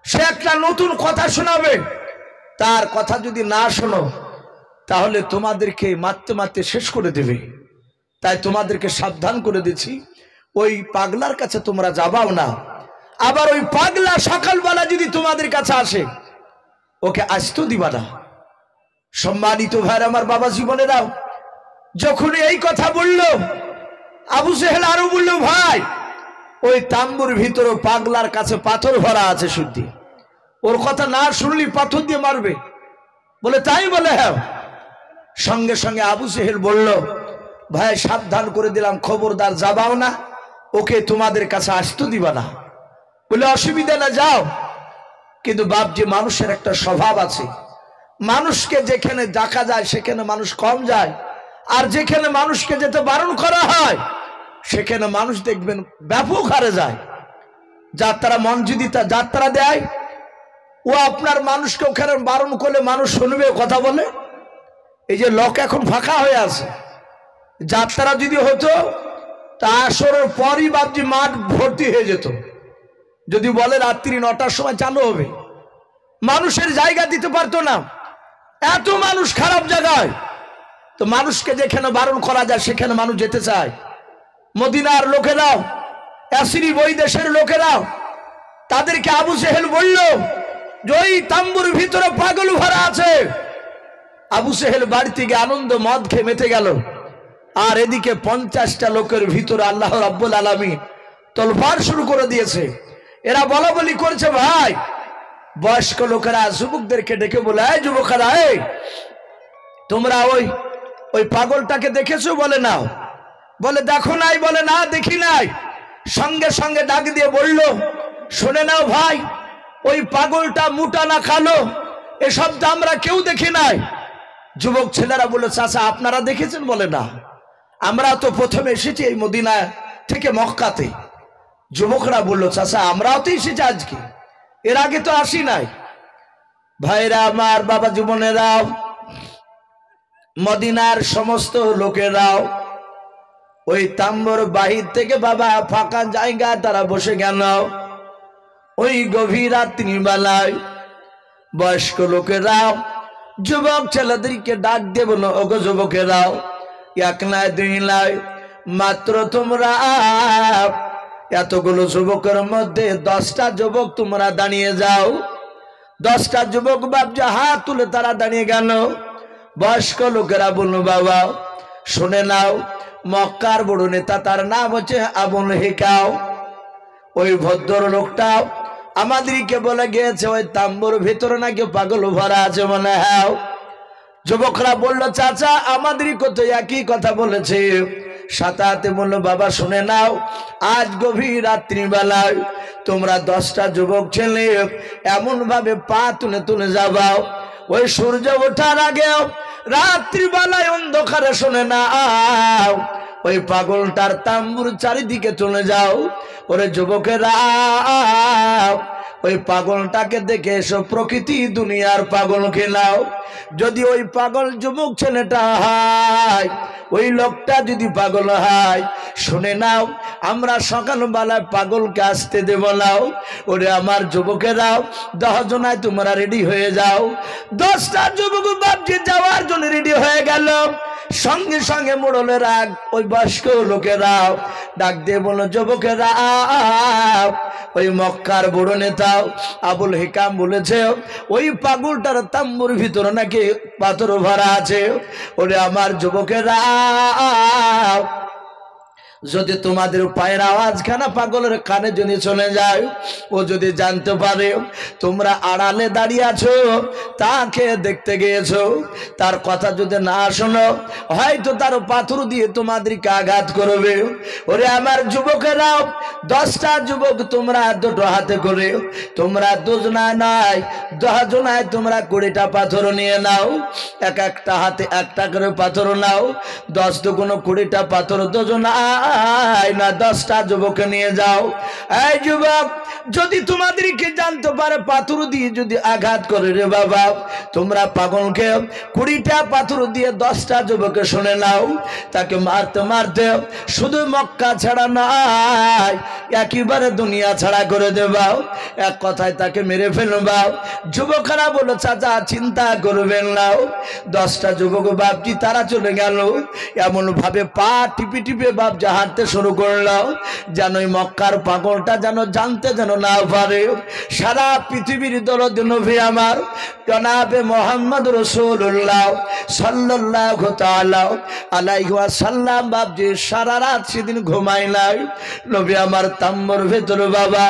সে একটা নতুন কথা শোনাবে। তার কথা যদি না শোনো তাহলে তোমাদেরকে মারতে মারতে শেষ করে দেবে। তাই তোমাদেরকে সাবধান করে দিচ্ছি, ওই পাগলার কাছে তোমরা যাবাও না। আবার ওই পাগলা সকালবেলা যদি তোমাদের কাছে আসে, ওকে আসতেও দিবা না। সম্মানিত ভাই আমার, বাবা জীবনেরাও, যখন এই কথা বলল, আবু জেহেল আরো বলল, ভাই ওই তাম্বুর ভিতরে পাগলার কাছে পাথর ভরা আছে, শুদ্ধি ওর কথা না শুনলি পাথর দিয়ে মারবে। বলে, তাই? বলে, হ্যাঁ। সঙ্গে সঙ্গে আবু জেহেল বলল, ভাই সাবধান করে দিলাম, খবরদার যাবাও না, ওকে তোমাদের কাছে আসতে দিবা না। বলে, অসুবিধা না, যাও। কিন্তু বাপজি, মানুষের একটা স্বভাব আছে, মানুষকে যেখানে ডাকা যায় সেখানে মানুষ কম যায়, আর যেখানে মানুষকে যেতে বারণ করা হয় সেখানে মানুষ দেখবেন ব্যাপক হারে যায়। যাত্রা মন যদি তা যাত্রা দেয়, ও আপনার মানুষকে ওখানে বারণ করলে মানুষ শুনবে, কথা বলে। এই যে লোক এখন ফাঁকা হয়ে আছে, যাত্রা যদি হতো তা আসরের পরই বাপজি মাঠ ভর্তি হয়ে যেত। যদি বলে রাত্রি 9টার সময় চালু হবে, মানুষের জায়গা দিতে পারতো না, এত মানুষ খারাপ জায়গায়। তো মানুষকে যেখানে বারণ করা যায় সেখানে মানুষ যেতে চায়। মদিনার লোকেরাও, আসিরি ওই দেশের লোকেরাও, তাদেরকে আবু জেহেল বলল যে ওই তাম্বুর ভিতরে পাগল ভরা আছে। আবু জেহেল বাড়ি থেকে আনন্দ মদ খেয়ে মেতে গেল, আর এদিকে 50টা লোকের ভিতরে আল্লাহ রাব্বুল আলামিন তলবার শুরু করে দিয়েছে। এরা বলা বলি করছে, ভাই বয়স্ক লোকেরা যুবকদেরকে ডেকে বলে, এই যুবকেরা, এই তোমরা ওই পাগলটাকে দেখেছো? বলে, না। বলে, দেখো নাই? বলে, না দেখি নাই। সঙ্গে সঙ্গে ডাক দিয়ে বলল, শুনে নাও ভাই, ওই পাগলটা মোটা না কালো এসব তো আমরা কেউ দেখি নাই। যুবক ছেলেরা বলে, চাচা আপনারা দেখেছেন? বলে, না, আমরা তো প্রথমে এসেছি এই মদিনা থেকে মক্কাতে। যুবকরা বলল, চাচা আমরাও তো এসেছি আজকে, এর আগে তো আসি নাই। ভাইরা আমার, বাবা জীবনেরাও, মদিনার সমস্ত লোকেরাও ওই তাম্বুর বাহির থেকে বাবা ফাঁকা জায়গা তারা বসে গেল। ওই গভীর রাত্রি বেলায় বয়স্ক লোকেরাও যুবক ছেলেদেরকে ডাক দিয়ে বলো, ওগো যুবকেরাও, 1 নয় 2 নয়, মাত্র তোমরা এতগুলো যুবকের মধ্যে 10টা যুবক তোমরা দাঁড়িয়ে যাও। 10টা যুবক বাপজা হাত তুলে তারা দাঁড়িয়ে গেল। বয়স্ক লোকেরা বলল, বাবা শুনে নাও, মক্কার বড় নেতা, তার নাম হচ্ছে আবুল হিকাও। ওই ভদ্র লোকটাও আমাদেরকে বলে গিয়েছে ওই তাম্বুর ভিতরে নাকি পাগল ভরা আছে। মনে হ্যাঁ। যুবকরা বলল, চাচা আমাদেরকে তো একই কথা বলেছে। সাথে বলল, বাবা শুনে নাও, আজ গভীর রাত্রিবেলায় তোমরা 10টা যুবক ছেলে এমন ভাবে পা তুলে তুলে যাবাও, ওই সূর্য ওঠার আগেও রাত্রিবেলায় অন্ধকারে শুনে নাও ওই পাগলটার তাম্বুর চারিদিকে চলে যাও। ওরে যুবকেরা, ওই পাগলটাকে দেখে এসো, প্রকৃতি দুনিয়ার পাগল খেলাও। যদি ওই পাগল যুবক ছেলেটা হয়, ওই লোকটা যদি পাগল হয়, শুনে নাও আমরা সকালবেলায় পাগলকে আসতে দেব নাও। ওরে আমার যুবকেরাও, 10 জনায় তোমরা রেডি হয়ে যাও। 10টা যুবক বাপজি যাওয়ার জন্য রেডি হয়ে গেল। সঙ্গে সঙ্গে মোড়লেরা ওই বয়স্ক লোকেরাও ডাক দিয়ে বলল, যুবকেরা, ওই মক্কার বড় নেতা আবুল হিকাম বলেছে ওই পাগলটার তাম্বুর ভিতরে নাকি পাথর ভরা আছে। ওরে আমার যুবকেরা, যদি তোমাদের পায়ের আওয়াজখানা পাগলের কানে যদি চলে যায়, ও যদি জানতে পারে তোমরা আড়ালে দাঁড়িয়ে আছো, তাকে দেখতে গিয়েছো, তার কথা যদি না শোনো, হয়তো তার পাথর দিয়ে তোমাদেরকে আঘাত করবে। ওরে আমার যুবকেরা, 10টা যুবক তোমরা দুটো হাতে করে, তোমরা দুজনায় নয় 10 জনায় তোমরা 20টা পাথর নিয়ে নাও, এক একটা হাতে একটা করে পাথর নাও। 10 দুগুণ 20টা পাথর দুজনায় না 10টা যুবক নিয়ে যাও। এই যুবক, যদি তোমাদেরকে জানতে পারে পাথর দিয়ে যদি আঘাত করে রে বাবা, তোমরা পাগলকে 20টা পাথর দিয়ে 10টা যুবকে শুনে নাও, তাকে মারতে মারতে শুধু মক্কা ছাড়া নাই, একেবারে দুনিয়া ছাড়া করে দেবা। এক কথায় তাকে মেরে ফেলবা। যুবকেরা বলো, চাচা চিন্তা করবেন না। 10টা যুবক বাপজি তারা চলে গেল। এমন ভাবে পা টিপে টিপে বাপজি হাঁটতে শুরু করলো, যেন ওই মক্কার পাগলটা যেন জানতে যেন না পারে। সারা পৃথিবীর দরদ নবী আমার জনাবে মোহাম্মদ রাসূলুল্লাহ সাল্লাল্লাহু তাআলা আলাইহি ওয়াসাল্লাম বাপজি সারা রাত সেদিন ঘুমায় নাই। নবী আমার তাম্বুর ভেতর বাবা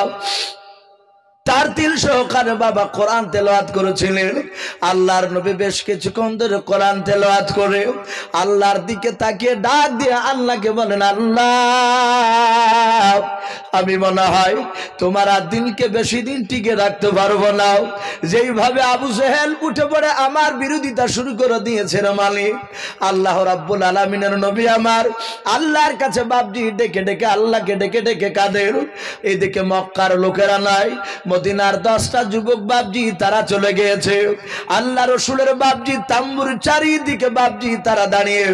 তার তিল সহকারে বাবা কোরআন তেলাওয়াত করেছিলেন। আল্লাহর নবী বেশ কিছুক্ষণ ধরে কোরআন তেলাওয়াত করে আল্লাহর দিকে তাকিয়ে ডাক দিয়ে আল্লাহকে বলেন, আল্লাহ আমি মনে হয় তোমার আর দিনকে বেশি দিন টিকে রাখতে পারবো না। যেইভাবে আবু জেহেল উঠে পড়ে আমার বিরোধিতা শুরু করে দিয়েছে রে মালিক, আল্লাহ রাব্বুল আলামিনের নবী আমার আল্লাহর কাছে বাপজি ডেকে ডেকে আল্লাহকে ডেকে ডেকে কাঁদেন। এইদিকে মক্কার লোকেরা নাই, মদিনার 10টা যুবক বাপজি তারা চলে গিয়েছে। আল্লাহ রসুলের বাপজি তাম্বুর চারিদিকে বাপজি তারা দাঁড়িয়ে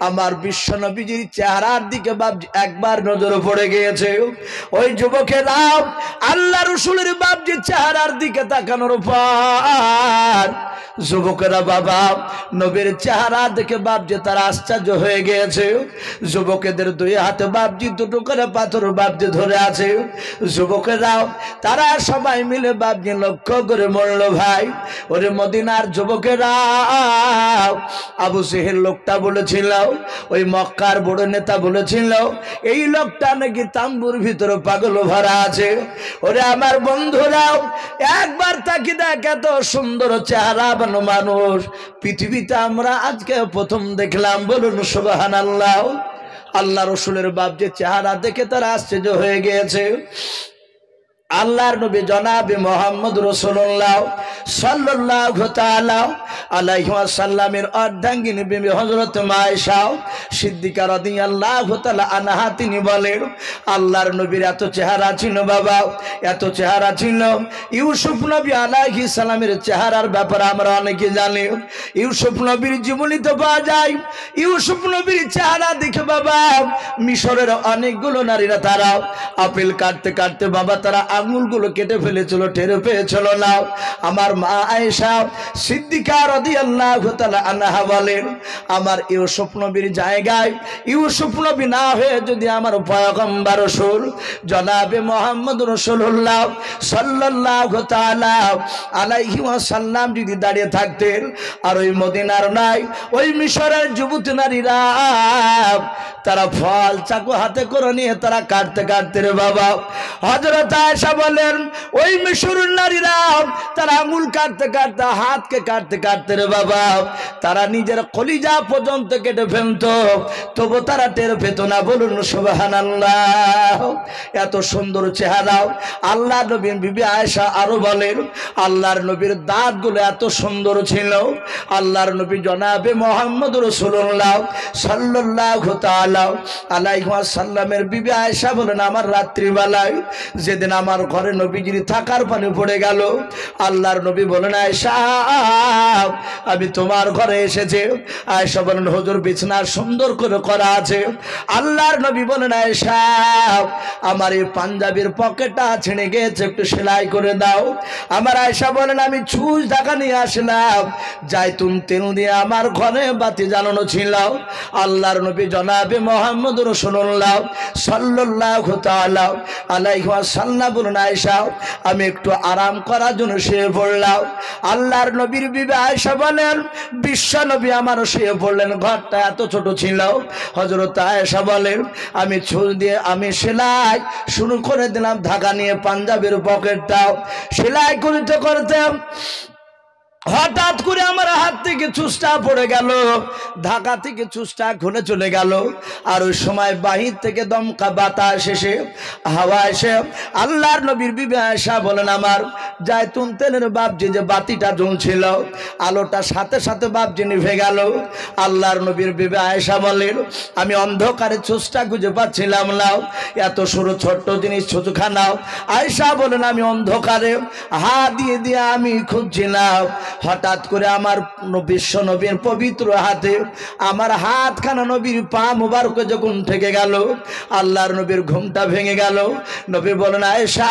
আমার বিশ্ব নবীজির চেহারার দিকে বাপজি একবার নজর পড়ে গিয়েছে। ওই যুবকেরা আল্লাহ রসুলের বাপজির চেহারার দিকে তাকানোর পর যুবকেরা বাবা নবীর চেহারা দেখে বাপজি তারা আশ্চর্য হয়ে গিয়েছে। যুবকেদের 2 হাতে বাপজি 2টো করে পাথর বাপজি ধরে আছে। যুবকেরা তারা সবাই মিলে বাপজি লক্ষ্য করে মরল ভাই। ওরে মদিনার যুবকেরা, আবু জেহেল লোকটা বলেছিল, ওই মক্কার বড় নেতা বলেছিল এই লোকটা নাকি তাম্বুর ভিতরে পাগল ভরা আছে। ওরে আমার বন্ধুরা, একবার তাকে দেখ, এত সুন্দর চেহারা বানো মানুষ পৃথিবীতে আমরা আজকে প্রথম দেখলাম। বলুন সুবহানাল্লাহ। আল্লাহ রসুলের বাপ যে চেহারা দেখে তারা আশ্চর্য হয়ে গিয়েছে। আল্লাহর নবী জনাবে মোহাম্মদ রাসূলুল্লাহ সাল্লাল্লাহু তাআলা আলাইহি ওয়াসাল্লামের অর্ধাঙ্গিনী বিবি হযরত আয়েশা সিদ্দিকা রাদিয়াল্লাহু তাআলা আনহা তিনি বলেন, আল্লাহর নবীর এত চেহারা ছিল বাবা, এত চেহারা ছিল। ইউসুফ নবী আলাইহিস সালামের চেহারার ব্যাপারে আমরা অনেকে জানি। ইউসুফ নবীর জীবনীতে পাওয়া যায়, ইউসুফ নবীর চেহারা দেখে বাবা মিশরের অনেকগুলো নারীরা তারা আপেল কাটতে কাটতে বাবা তারা আঙুলগুলো কেটে ফেলেছিল, টের পেয়েছিল না। আমার মা আয়েশা সিদ্দিকা রাদিয়াল্লাহু তাআলা আনহা বলেন, আমার ইউসুফ নবীর জায়গায় ইউসুফ নবী না হয়ে যদি আমার পয়গম্বর রাসূল জনাবে মুহাম্মদ রাসূলুল্লাহ সাল্লাল্লাহু তাআলা আলাইহি ওয়াসাল্লাম যদি দাঁড়িয়ে থাকতেন, আর ওই মদিনার নাই ওই মিশরের যুবতী নারীরা তারা ফল চাকু হাতে করে নিয়ে তারা কাটতে কাটতে রে বাবা হযরত আয়েশা বলেন, ওই মিশরের নারীরা তারা আঙুল কাটতে কাটতে হাতকে কাটতে কাটতে রে বাবা তারা নিজের কলিজা পর্যন্ত কেটে ফেলতো, তবু তারা টের পেত না। বলুন সুবহানাল্লাহ। এত সুন্দর চেহারা। আল্লাহ নবীর বিবি আয়েশা আরো বলেন, আল্লাহর নবীর দাঁতগুলো এত সুন্দর ছিল। আল্লাহর নবী জনাবে মুহাম্মদ রাসূলুল্লাহ সাল্লাল্লাহু তাআলা আলাইহি ওয়াসাল্লামের বিবি আয়েশা বলেন, আমার রাত্রিবেলায় যেদিন আমার ঘরে নবীজির থাকার পানি পড়ে গেল, আল্লাহর নবী বলেন, আয়েশা আমি তোমার ঘরে এসেছে। আয়েশা বলেন, হুজুর বিছানা সুন্দর করে করা আছে। আল্লাহর নবী বলেন, আয়েশা আমার এই পাঞ্জাবির পকেটটা ছিঁড়ে গেছে, একটু সেলাই করে দাও। আমার আয়েশা বলেন, আমি ছুঁচ ঢাকা নিয়ে আসলাম, জাইতুন তেল দিয়ে আমার ঘরে বাতি জ্বালানো ছিল। আল্লাহর নবী জনাবে মুহাম্মদ রাসূলুল্লাহ সাল্লাল্লাহু তাআলা আলাইহি ওয়াসাল্লাম বলুন আয়েশা আমি একটু আরাম করার জন্য শুয়ে পড়লাম। আল্লাহর নবীর বিবি আয়েশা বলেন বিশ্ব নবী আমারও শুয়ে পড়লেন। ঘরটা এত ছোট ছিল। হযরত আয়েশা বলেন আমি ছুরি দিয়ে আমি সেলাই শুরু করে দিলাম, ঢাকা নিয়ে পাঞ্জাবের পকেটটাও সেলাই করতে করতে হঠাৎ করে আমার হাত থেকে চুষ্টা পড়ে গেল, ঢাকা থেকে চুষ্টা খুলে চলে গেল। আর ওই সময় বাহির থেকে দমকা বাতাস এসে হাওয়া এসে আল্লাহর নবীর বিবি আয়েশা বলেন আমার জায়তুন তেলের বাবজি যে বাতিটা জ্বলছিল আলোটা সাথে সাথে বাবজি নিভে গেল। আল্লাহর নবীর বিবি আয়েশা বলেন আমি অন্ধকারে চুষ্টা খুঁজে পাচ্ছিলাম না, এত সরু ছোট্ট জিনিস ছোটখানাও। আয়েশা বলেন আমি অন্ধকারে হাত দিয়ে দিয়ে আমি খুঁজছিলাম, হঠাৎ করে আমার বিশ্ব নবীর পবিত্র হাতে আমার হাতখানা নবীর পা মুবারকে যখন ঠেকে গেল আল্লাহর নবীর ঘুমটা ভেঙে গেল। নবী বলেন আয়েশা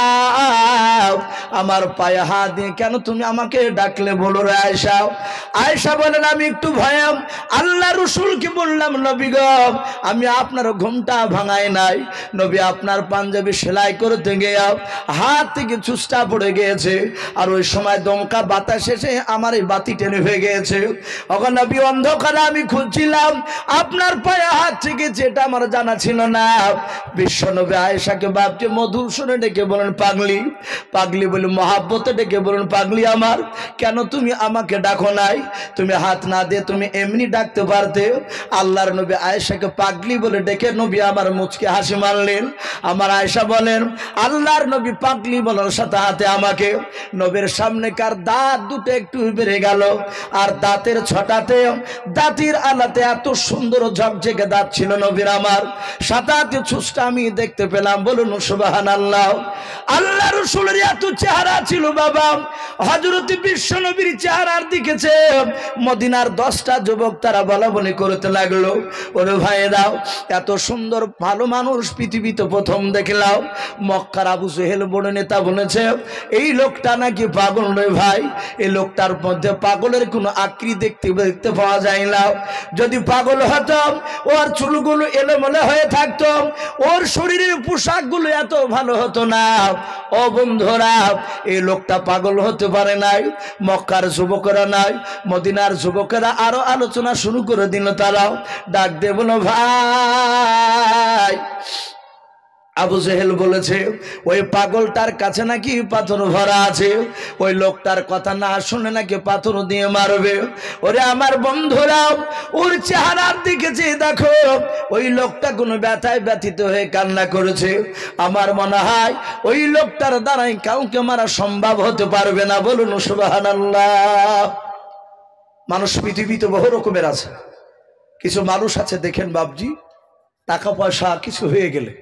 আমার পায়ে হাত দিয়ে কেন তুমি আমাকে ডাকলে বলো রে আয়েশা। আয়েশা বলেন আমি একটু ভয়ে আল্লাহ রাসূলকে বললাম নবী গো আমি আপনার ঘুমটা ভাঙাই নাই, নবী আপনার পাঞ্জাবি সেলাই করতে গিয়ে হাত থেকে চুষ্টা পড়ে গিয়েছে আর ওই সময় দমকা বাতাস এসে আমার এই বাতি টেনে হয়ে গিয়েছে। ওখানে নবী অন্ধকারে আমি খুঁজছিলাম আপনার পায়ে হাত থেকে, যেটা আমার জানা ছিল না। বিশ্ব নবী আয়েশাকে বাপকে মধুর শুনে ডেকে বলেন পাগলি, পাগলি বলে মহাব্বতে ডেকে বলেন পাগলি আমার কেন তুমি আমাকে ডাকো নাই, তুমি হাত না দিয়ে তুমি এমনি ডাকতে পারতে। আল্লাহর নবী আয়েশাকে পাগলি বলে ডেকে নবী আমার মুচকে হাসি মারলেন। আমার আয়েশা বলেন আল্লাহর নবী পাগলি বলার সাথে হাতে আমাকে নবীর সামনে কার দাঁত দুটো একটু বেড়ে গেল আর দাঁতের ছটাতে দাঁতের আলাতে এত সুন্দর ঝকঝকে দাঁত ছিল নবীর আমার সাথে চুষ্টা আমি দেখতে পেলাম। বলুন সুবহানাল্লাহ। আল্লাহ রাসূলের এত চেহারা ছিল বাবা, হযরত বিশ্ব নবীর চেহারার দিকেছে মদিনার 10টা যুবক তারা বলা বলি করতে লাগলো ওরে ভাইরা এত সুন্দর ভালো মানুষ পৃথিবীতে প্রথম দেখলাম। মক্কার আবু জেহেল বড় নেতা বলেছে এই লোকটা নাকি পাগল নয় ভাই, এই লোকটার মধ্যে পাগলের কোনো আকৃতি দেখতে পাওয়া যায় না। যদি পাগল হতো ওর চুলগুলো এলোমেলো হয়ে থাকতো, ওর শরীরের পোশাকগুলো এত ভালো হতো না। ও বন্ধুরা এই লোকটা পাগল হতে পারে নাই। মক্কার যুবকেরা নাই মদিনার যুবকেরা আরো আলোচনা শুরু করে দিল। তারাও ডাক দিয়ে বলো ভাই আবু জেহেল বলেছে ওই পাগলটার কাছে নাকি পাথর ভরা আছে, ওই লোকটার কথা না শুনে নাকি পাথর দিয়ে মারবে। ওরে আমার বন্ধুরা ওর চেহারার দিকে চেয়ে দেখো ওই লোকটা কোনো ব্যথায় ব্যথিত হয়ে কান্না করেছে। আমার মনে হয় ওই লোকটার দ্বারাই কাউকে মারা সম্ভব হতে পারবে না। বলুন সুবহানাল্লাহ। মানুষ পৃথিবীতে বহু রকমের আছে। কিছু মানুষ আছে দেখেন বাবজি টাকা পয়সা কিছু হয়ে গেলে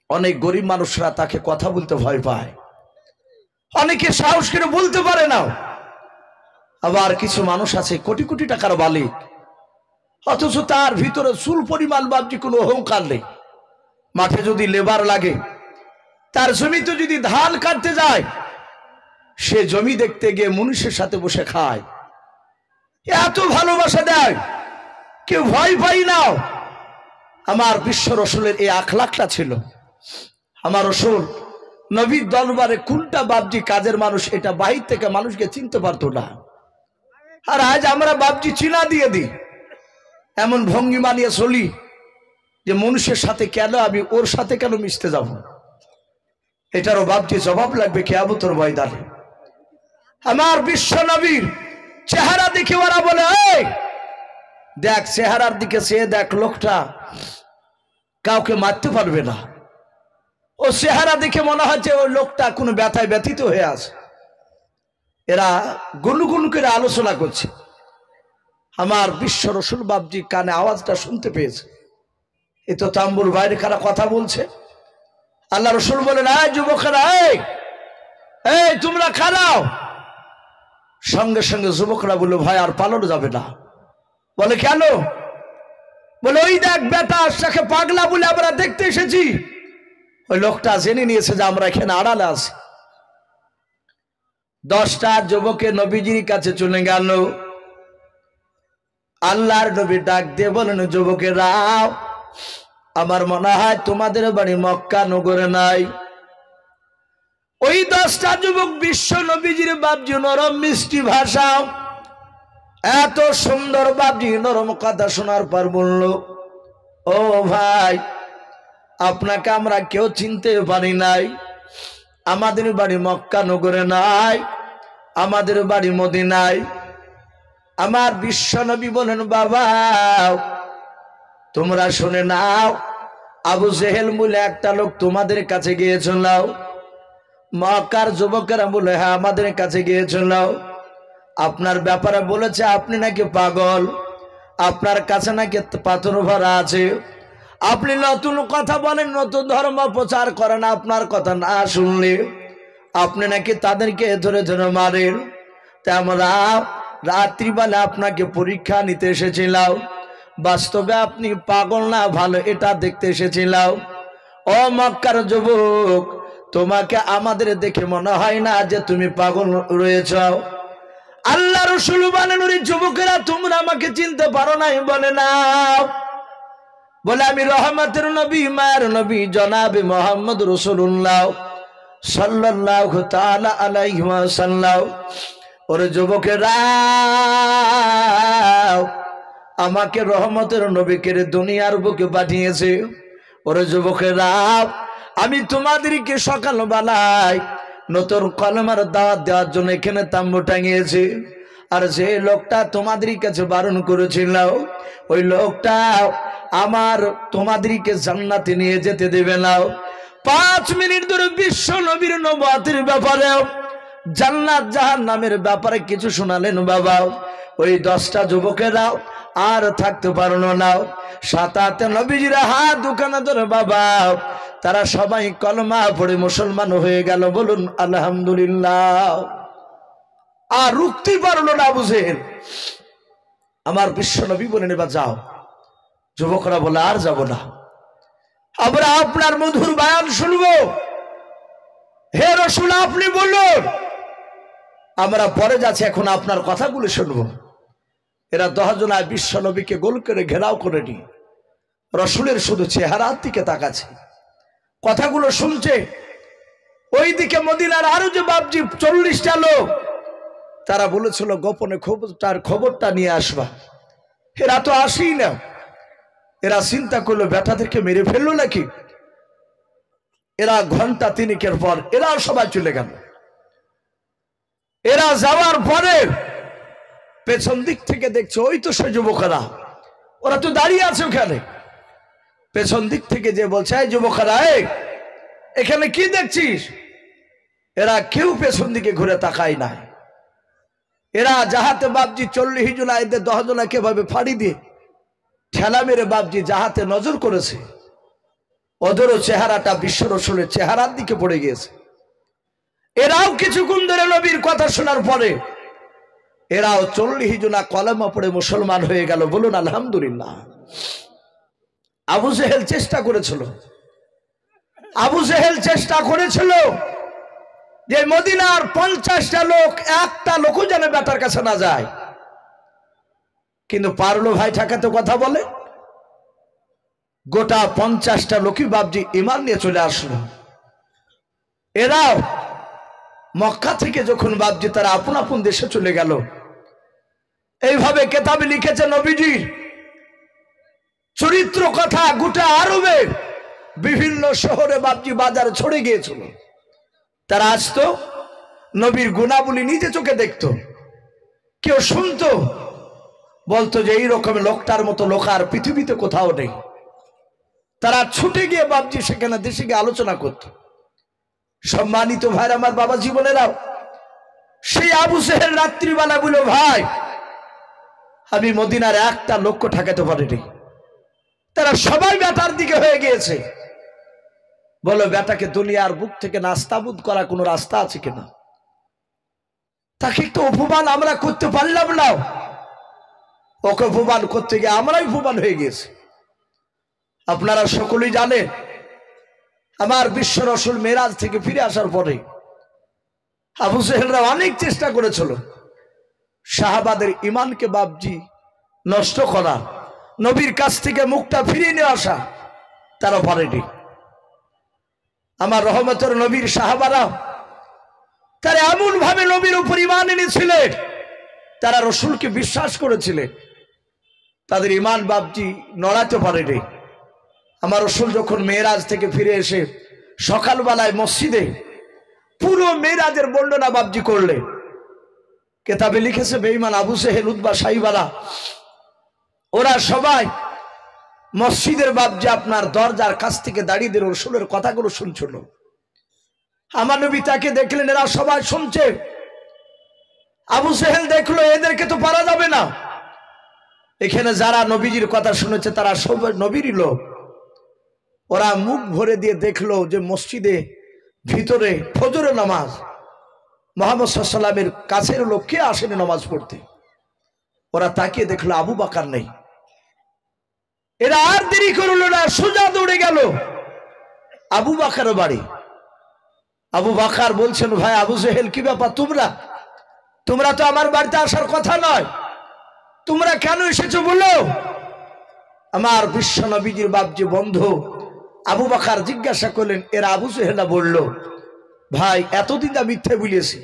অনেক গরিব মানুষরা তাকে কথা বলতে ভয় পায়, অনেকে সাহস করে বলতে পারে না। আবার কিছু মানুষ আছে কোটি কোটি টাকার মালিক অথচ তার ভিতরে চুল পরিমাণ বাবজি কোনো অহংকার নেই। মাঠে যদি লেবার লাগে তার জমিতে যদি ধান কাটতে যায় সে জমি দেখতে গিয়ে মনুষ্যের সাথে বসে খায়, এত ভালোবাসা দেয় কেউ ভয় পাই না। আমার বিশ্ব রসুলের এই আখলাকটা ছিল। আমার রসুল নবীর দরবারে কোনটা বাবজি কাজের মানুষ এটা বাহির থেকে মানুষকে চিনতে পারতো না। আর আজ আমরা বাবজি চিনা দিয়ে দিই, এমন ভঙ্গিমা নিয়ে চলি যে মানুষের সাথে কেন আমি ওর সাথে কেন মিশতে যাব। এটারও বাবজি জবাব লাগবে কিয়ামতের ময়দানে। আমার বিশ্ব নবীর চেহারা দেখে ওরা বলে এই দেখ চেহারার দিকে সে দেখ লোকটা কাউকে মারতে পারবে না। ও চেহারা দেখে মনে হচ্ছে ওই লোকটা কোনো ব্যথায় ব্যথিত হয়ে আছে। এরা গুনগুন করে আলোচনা করছে। আমার বিশ্ব রসুল বাবজি কানে আওয়াজটা শুনতে পেয়েছে, এ তো তাম্বুর বাইরে কারা কথা বলছে। আল্লাহ রসুল বলেন এই যুবকেরা এই তোমরা খারাও। সঙ্গে সঙ্গে যুবকরা বলল ভাই আর পালানো যাবে না। বলে কেন? বলে ওই দেখ বেটা তাকে পাগলা বলে আমরা দেখতে এসেছি। ওই লোকটা জেনে নিয়েছে যে আমরা এখানে আড়ালে আছি। 10টা যুবকের নবীজির কাছে চলে গেল। আল্লাহর নবী ডাক দিয়ে বলেন যুবকেরা আমার মনে হয় তোমাদের বাড়ি মক্কা নগরে নাই, ওই 10টা যুবক বিশ্ব নবীজির বাপজি নরম মিষ্টি ভাষা, এত সুন্দর বাপজি নরম কথা শোনার পর বলল, ও ভাই, আপনাকে আমরা কেউ চিনতে পারি নাই। আমাদের বাড়ি মক্কা নগরে নাই, আমাদের বাড়ি মদিনায়। আমার বিশ্ব নবী বলেন, বাবা তোমরা শুনে নাও, আবু জেহেল বলে একটা লোক তোমাদের কাছে গিয়েছিল। মক্কার যুবকেরা বলে, হ্যাঁ আমাদের কাছে গিয়েছিল। আপনার ব্যাপারে বলেছে আপনি নাকি পাগল, আপনার কাছে নাকি পাথর ভরা আছে, আপনি নতুন কথা বলেন, নতুন ধর্ম প্রচার করেন, আপনার কথা না শুনলে আপনি নাকি তাদেরকে ধরে ধরে মারেন। তা আমরা রাত্রিবেলা আপনাকে পরীক্ষা নিতে এসেছিলাম, বাস্তবে আপনি পাগল না ভালো এটা দেখতে এসেছিলাম। ও মক্কার যুবক, তোমাকে আমাদের দেখে মনে হয় না যে তুমি পাগল রয়েছ। আল্লাহ রাসূল বলেন, ওরে যুবকেরা তোমরা আমাকে চিনতে পারো নাই? বলে না। বলে আমি রহমতের নবী, মায়ের নবী জনাবে মুহাম্মদ রাসূলুল্লাহ সাল্লাল্লাহু তাআলা আলাইহি ওয়াসাল্লাম। ওরে যুবকেরা, আমাকে রহমতের নবীকে দুনিয়ার বুকে পাঠিয়েছে। ওরে যুবকেরা, আমি তোমাদেরকে সকালবেলায় নতুন কলমার দাওয়াত দেওয়ার জন্য এখানে তাম্বু টাঙিয়েছি। আর যে লোকটা তোমাদের কাছে বারণ করেছিল, ওই লোকটা আমার তোমাদেরকে জান্নাতে নিয়ে যেতে দেবে না। 5 মিনিট ধরে বিশ্ব নবীর নবুয়তের ব্যাপারে, জান্নাত জাহান্নামের ব্যাপারে কিছু শোনালেন বাবা। ওই 10টা যুবকেরা আর থাকতে পারলো না। সাথে নবীজিরা হাত দুখানা ধরে বাবা, তারা সবাই কলমা পড়ে মুসলমান হয়ে গেল। বলুন আলহামদুলিল্লাহ। আর রুখতে পারলো না আবু জেহেল। আমার বিশ্ব নবী বলেন, এবার যাও। যুবকরা বলে, আর যাব না, আমরা আপনার মধুর বয়ান শুনবো। হে রাসূল আপনি বলুন, আমরা পরে যাচ্ছি, এখন আপনার কথাগুলো শুনবো। এরা 10 জনায় বিশ্ব নবীকে গোল করে ঘেরাও করে নি, রাসূলের শুধু চেহারার দিকে তাকাচ্ছে, কথাগুলো শুনছে। ওইদিকে মদিনার আরো যে বাপজি 40টা লোক, তারা বলেছিল গোপনে খবরটা নিয়ে আসবা। এরা তো আসেই না। এরা চিন্তা করলো বেটাদেরকে মেরে ফেললো নাকি। এরা ঘন্টা 3 পর এরা সবাই চলে গেল। এরা যাওয়ার পরে পেছন দিক থেকে দেখছে ওই তো সে যুবকেরা, ওরা তো দাঁড়িয়ে আছে ওখানে। পেছন দিক থেকে যে বলছে, এই যুবকেরা, এখানে কি দেখছিস? এরা কেউ পেছন দিকে ঘুরে তাকায় না। এরা যাহাতে বাপজি 40 জুলাই 10 জনাকে ভাবে ফাড়ি দিয়ে ঠেলা মেরে বাপজি যাহাতে নজর করেছে, ওদেরও চেহারাটা বিশ্ব রাসূলের চেহারার দিকে পড়ে গিয়েছে। এরাও কিছুক্ষণ ধরে নবীর কথা শোনার পরে এরাও 40 জনা কলেমা পড়ে মুসলমান হয়ে গেল। বলুন আলহামদুলিল্লাহ। আবু জেহেল চেষ্টা করেছিল যে মদিনার 50টা লোক, একটা লোকও যেন বেটার কাছে না যায়, কিন্তু পারলো ভাই ঠেকাতে। কথা বলে গোটা 50টা লোকই বাপজি ঈমান নিয়ে চলে আসলো। এরাও মক্কা থেকে যখন বাপজি তারা আপন আপন দেশে চলে গেল, এইভাবে কেতাবে লিখেছে নবীজির চরিত্র কথা গোটা আরবে বিভিন্ন শহরে বাপজি বাজারে ছড়ে গিয়েছিল। তারা আসতো, নবীর গুণাবলী নিজে চোখে দেখতো, কেউ শুনতো, বলতো যে এইরকম লোকটার মতো লোক আর পৃথিবীতে কোথাও নেই। তারা ছুটে গিয়ে বাপজি সেখানে দেশে গিয়ে আলোচনা করত। সম্মানিত ভাইরা আমার, বাবা জীবনেরাও, সেই আবু জেহেল রাত্রিবেলা বলল, ভাই আমি মদিনার একটা লোক ঠেকাতে পারিনি। তারা সবাই বেটার দিকে হয়ে গিয়েছে। বলো বেটাকে দুনিয়ার বুক থেকে নাস্তাবুদ করা কোনো রাস্তা আছে কিনা? তাকে একটু অপমান আমরা করতে পারলাম না। ওকে অপমান করতে গিয়ে আমরাই অপমান হয়ে গেছি। আপনারা সকলেই জানেন, আমার বিশ্ব রাসূল মেরাজ থেকে ফিরে আসার পরে আবু জেহেলরা অনেক চেষ্টা করেছিল সাহাবাদের ঈমানকে বাপজি নষ্ট করা, নবীর কাছ থেকে মুখটা ফিরিয়ে নিয়ে আসা, তারা পারেনি। আমার রহমতের নবীর সাহাবারা তারা এমন ভাবে নবীর উপর ঈমান এনেছিলেন, তারা রসুলকে বিশ্বাস করেছিলেন, তাদের ঈমান বাপজি নড়াতে পারেনি। আমার রসুল যখন মেরাজ থেকে ফিরে এসে সকালবেলায় মসজিদে পুরো মেরাজের বর্ণনা বাপজি করলেন। কেতাবে লিখেছে বেঈমান আবু জেহেল, উতবা, সাইবারা ওরা সবাই মসজিদের বাপজি আপনার দরজার কাছ থেকে দাঁড়িয়ে দিয়ে রসুলের কথাগুলো শুনছিল। আমার নবী তাকে দেখলেন, এরা সবাই শুনছে। আবু জেহেল দেখলো এদেরকে তো পারা যাবে না, এখানে যারা নবীজির কথা শুনেছে তারা সব নবীরই লোক। ওরা মুখ ভরে দিয়ে দেখলো যে মসজিদে ভিতরে ফজরের নামাজ, মুহাম্মদ সাল্লাল্লাহু আলাইহি ওয়াসাল্লামের কাছের লোক কে আসেনি নামাজ পড়তে। ওরা তাকিয়ে দেখলো আবু বকর নেই। এরা আর দেরি করলো না, সোজা দৌড়ে গেল আবু বকরের বাড়ি। আবু বকর বলছেন, ভাই আবু জেহেল, কি ব্যাপার? তোমরা তো আমার বাড়িতে আসার কথা নয়, তোমরা কেন এসেছো বলো? আমার বিশ্ব নবীজির বাপজি বন্ধু আবু বকর জিজ্ঞাসা করলেন। এরা আবু জেহেল বলল, ভাই এতদিন যা মিথ্যে বলেছি,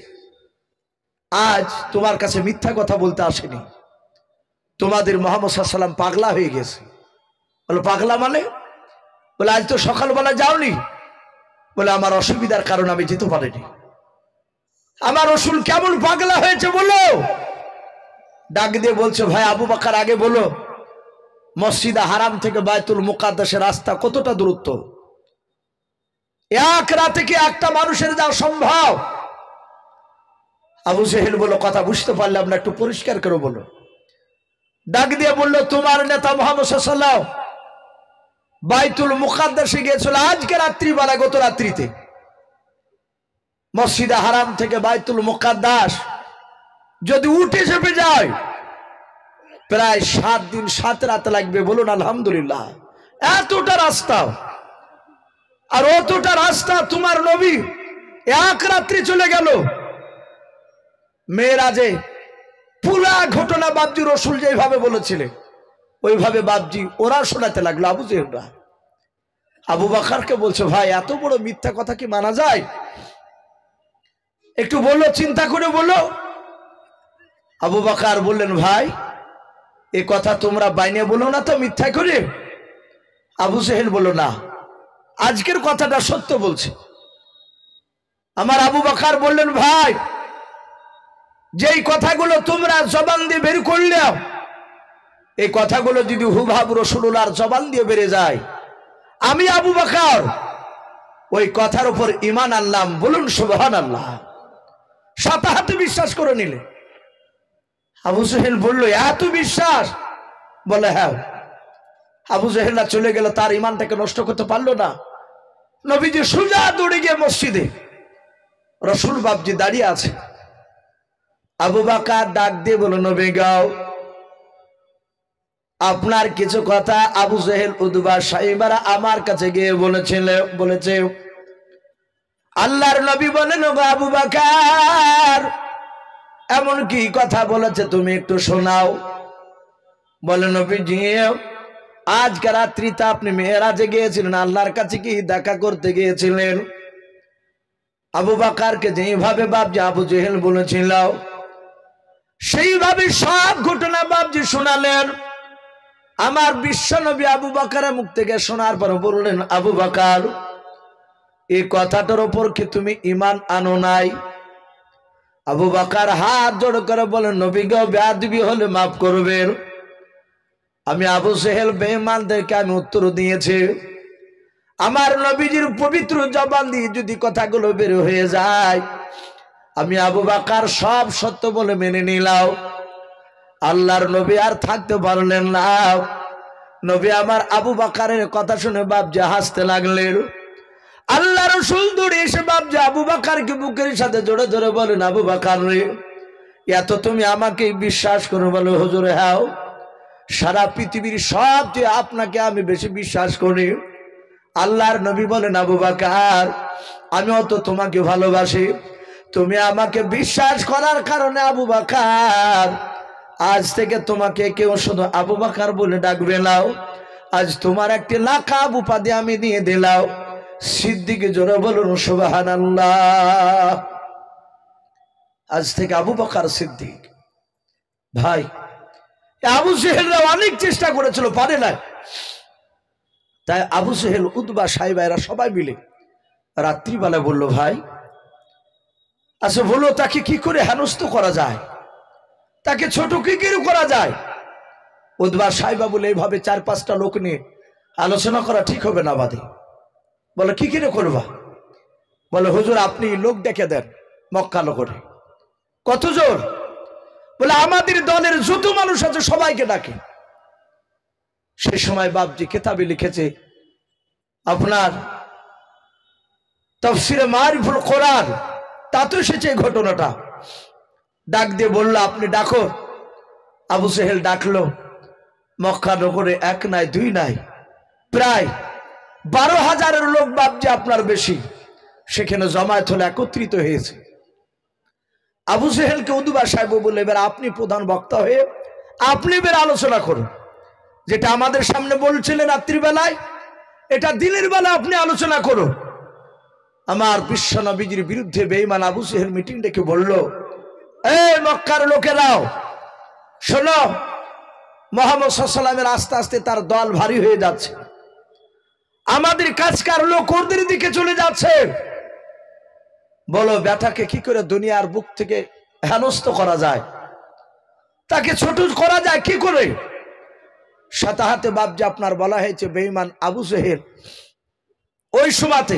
আজ তোমার কাছে মিথ্যা কথা বলতে আসেনি। তোমাদের মুহাম্মদ সাল্লাল্লাহু আলাইহি ওয়াসাল্লাম পাগলা হয়ে গেছে। বলো পাগলা মানে? বলে আজ তো সকালবেলা যাওনি। বলে আমার অসুবিধার কারণে আমি যেতে পারিনি। আমার রসুল কেমন পাগলা হয়েছে বলো? ডাক দিয়ে বলছে, ভাই আবু বকর আগে বলো, মসজিদে হারাম থেকে বাইতুল মুকাদ্দাসের রাস্তা কতটা দূরত্ব? এক রাতে কি একটা মানুষের যাওয়া সম্ভব? আবু জেহেল বলল, কথা বুঝতে পারলাম না, একটু পরিষ্কার করে বলো। ডাক দিয়ে বলল, তোমার নেতা মুহাম্মদ সাল্লাল্লাহু আলাইহি ওয়াসাল্লাম বাইতুল মুকাদ্দাসে গিয়েছিল আজকে রাত্রিবেলা, গত রাত্রিতে। মসজিদে হারাম থেকে বাইতুল মুকাদ্দাস যদি উঠে চেপে যায় প্রায় 7 দিন 7 রাত লাগবে। বলুন আলহামদুলিল্লাহ। এতটা রাস্তা, আর অতটা রাস্তা তোমার নবী এক রাত্রি চলে গেল। মেরাজে পুরা ঘটনা বাপজি রসুল যেভাবে বলেছিলেন ওইভাবে বাপজি ওরা শোনাতে লাগলো আবু জেহেলরা। আবু বকরকে বলছে, ভাই এত বড় মিথ্যা কথা কি মানা যায়? একটু বলো, চিন্তা করে বলো। আবু বকর বললেন, ভাই এ কথা তোমরা বাইনে বলো না তো মিথ্যা করে? আবু জেহেল বলল, না, আজকের কথাটা সত্য বলছে। আমার আবু বকর বললেন, ভাই যেই কথাগুলো তোমরা জবান দিয়ে বের করলে, এই কথাগুলো যদি হুবহু রাসূলুল্লাহর জবান দিয়ে বেরে যায়, আমি আবু বকর ওই কথার উপর ঈমান আনলাম। বলুন সুবহানাল্লাহ। সাথে সাথে বিশ্বাস করে নিলে। আবু জেহেল বলল, এত বিশ্বাস? বলে হ্যাঁ। আবু জেহেল চলে গেল, তার ঈমানটাকে নষ্ট করতে পারলো না। নবীজি সোজা দৌড়ে গিয়ে মসজিদে, রাসূল বাপজি দাঁড়িয়ে আছে। আবু বকর ডাক দিয়ে বলল, নবী গাও, আপনার কিছু কথা আবু জেহেল, উতবা, সাইবারা আমার কাছে গিয়ে বলেছে। আল্লাহর নবী বলেন, আবু বকর এমন কি কথা বলেছে তুমি একটু শোনাও। বলে, নবীজি আজকে রাত্রিতে আপনি মেরাজে গিয়েছিলেন, আল্লাহর কাছে কি দেখা করতে গিয়েছিলেন? আবু বকরকে যেভাবে বাপজি আবু জেহেল বলেছিল সেইভাবে সব ঘটনা বাপজি শোনালেন। আমার বিশ্ব নবী আবু বকরের মুখ থেকে শোনার পর বললেন, আবু বকর এই কথাটার উপর কি তুমি ঈমান আনো নাই? আবু বকর হাত জোড় করে বলেন, নবী গো, বেয়াদবি হলে মাফ করবেন। আমি আবু জেহেল বেঈমানদেরকে আমি উত্তর দিয়েছি। আমার নবীজির পবিত্র জবান দিয়ে যদি কথাগুলো বের হয়ে যায়, আমি আবু বকর সব সত্য বলে মেনে নিলাম। আল্লাহর নবী আর থাকতে পারলেন না। নবী আমার আবু বকরের কথা শুনে বাপজি হাসতে লাগলেন। আল্লাহ রাসূল দৌড়ে এসে বাপজি আবু বকরকে বুকের সাথে জড়ে ধরে বলেন, আবু বকর রে, এত তুমি আমাকে বিশ্বাস করো? বলে, হুজুর হ্যাঁ, সারা পৃথিবীর সবচেয়ে আপনাকে আমি বেশি বিশ্বাস করি। আল্লাহর নবী বলেন, আবু বকর আমিও তো তোমাকে ভালোবাসি। তুমি আমাকে বিশ্বাস করার কারণে আবু বকর আজ থেকে তোমাকে কেউ শুধু আবু বকর বলে ডাকবে না। আজ তোমার একটি লাকাব উপাধি আমি দিয়ে দিলাম, সিদ্দিক। জোরে বলুন সুবহানাল্লাহ। আজ থেকে আবু বকর সিদ্দিক। ভাই আবু জেহেলরা অনেক চেষ্টা করেছিল, পারে না। তাই আবু জেহেল, উতবা, সাইবা এরা সবাই মিলে রাত্রিবেলা বলল, ভাই আচ্ছা বলো তাকে কি করে হেনস্থ করা যায়, তাকে ছোট কি করে করা যায়। উতবা সাইবা বলে এইভাবে 4-5টা লোক নিয়ে আলোচনা করা ঠিক হবে না বাদে। বলে কি করে করবা? বলে হুজুর আপনি লোক ডেকে দেন মক্কা নগরে। কত জোর? বলে আমাদের দলের যত মানুষ আছে সবাইকে ডাকে। সেই সময় বাপজি কিতাবে লিখেছে, আপনার তাফসিরে মারিফুল কোরআন তাতে এসেছে এই ঘটনাটা। ডাক দিয়ে বলল আপনি ডাকো। আবু জেহেল ডাকলো। মক্কা নগরে 1 নাই 2 নাই, প্রায় 12,000-এর লোক বাপজি আপনার বেশি সেখানে জমায়েত হলে একত্রিত হয়েছে। আবু জেহেলকে উতবা সাহেব বলে, এবার আপনি প্রধান বক্তা হয়ে আপনি এবার আলোচনা করুন, যেটা আমাদের সামনে বলছিলেন রাত্রিবেলায় এটা দিনের বেলা আপনি আলোচনা করুন। আমার বিশ্ব নবীজির বিরুদ্ধে বেঈমান আবু জেহেল মিটিং ডেকে বলল, এই মক্কার লোকেরাও শোনো, মুহাম্মদ সাল্লাল্লাহু আলাইহি ওয়াসাল্লামের আস্তে আস্তে তার দল ভারী হয়ে যাচ্ছে, আমাদের কাজকার লোক ওদের দিকে চলে যাচ্ছে। বলো ব্যাটাকে কি করে দুনিয়ার বুক থেকে হেনস্থ করা যায়, তাকে ছোট করা যায় কি করে? সাথে হাতে বাপজি আপনার বলা হয়েছে বেঈমান আবু জেহেল ওই সময়তে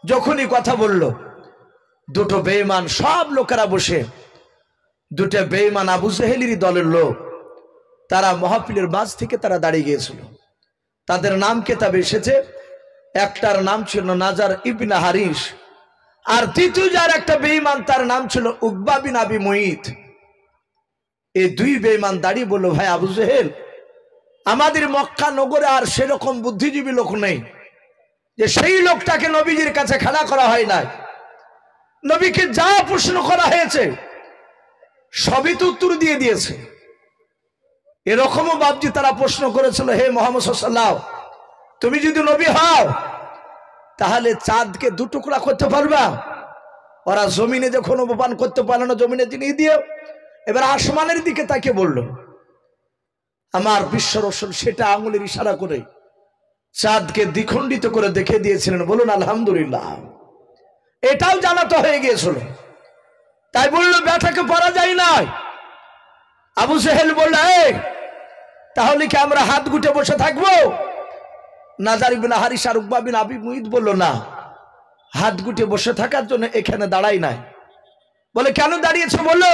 যখনই কথা বলল, দুটো বেঈমান সব লোকেরা বসে, দুটো বেঈমান আবু জেহেলেরই দলের লোক, তারা মাহফিলের মাঝ থেকে তারা দাঁড়িয়ে গিয়েছিল। তাদের নাম কিতাবে এসেছে, একটার নাম ছিল নাজার ইবনে হারিস, আর দ্বিতীয় যার একটা বেঈমান তার নাম ছিল উকবা বিন আবি মুইত। এই 2 বেঈমান দাঁড়িয়ে বলল, ভাই আবু জেহেল, আমাদের মক্কা নগরে আর সেরকম বুদ্ধিজীবী লোক নেই যে সেই লোকটাকে নবীজির কাছে খাড়া করা হয় না। নবীকে যা প্রশ্ন করা হয়েছে সবই তো উত্তর দিয়ে দিয়েছে। এরকমও বাপজি তারা প্রশ্ন করেছিল, হে মুহাম্মদ সাল্লাল্লাহু আলাইহি ওয়াসাল্লাম, তুমি যদি নবী হও তাহলে চাঁদকে 2 টুকরা করতে পারবা? ওরা জমিনে যখন অবমান করতে পারলো না, জমিনে জিনিয়ে দিয়ে এবার আসমানের দিকে তাকে বলল। আমার বিশ্ব রাসূল সেটা আঙুলের ইশারা করে চাঁদকে দ্বিখণ্ডিত করে দেখে দিয়েছিলেন। বলুন আলহামদুলিল্লাহ। এটাও জানাতে হয়ে গিয়েছিল, তাই বলল ব্যাটাকে পারা যায় না। আবু জেহেল বলল, এই তাহলে কি আমরা হাত গুটে বসে থাকবো? নাজার ইবনে হারিস আর উকবা বিন আবি মুইত বলল, না, হাত গুটে বসে থাকার জন্য এখানে দাঁড়াই নাই। বলে কেন দাঁড়িয়েছো? বললো,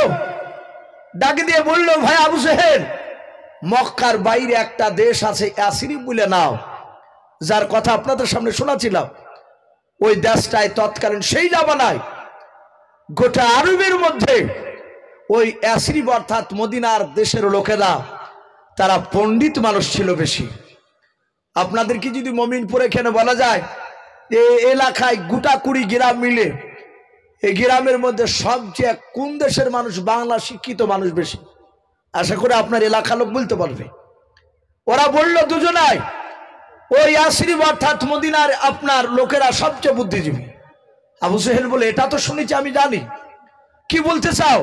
ডাক দিয়ে বলল, ভাই আবু জেহেল, মক্কার বাইরে একটা দেশ আছে ইয়াসরিব বলে নাও, যার কথা আপনাদের সামনে শোনাছিলাম। ওই দেশটায় তৎকালীন সেই জামানায় গোটা আরবের মধ্যে ওই ইয়াসরিব অর্থাৎ মদিনার দেশের লোকেরা তারা পণ্ডিত মানুষ ছিল বেশি। আপনাদের কি যদি মমিনপুর এখানে বলা যায় যে এলাকায় গোটা 20 গ্রাম মিলে এই গ্রামের মধ্যে সবচেয়ে কোন দেশের মানুষ বাংলা শিক্ষিত মানুষ বেশি? আশা করি আপনার এলাকা লোক বলতে পারবে। ওরা বলল দুজনাই ওই ইয়াসরিব অর্থাৎ মদিনার আপনার লোকেরা সবচেয়ে বুদ্ধিজীবী। আবু জেহেল বলে, এটা তো শুনেছি, আমি জানি, কি বলতে চাও?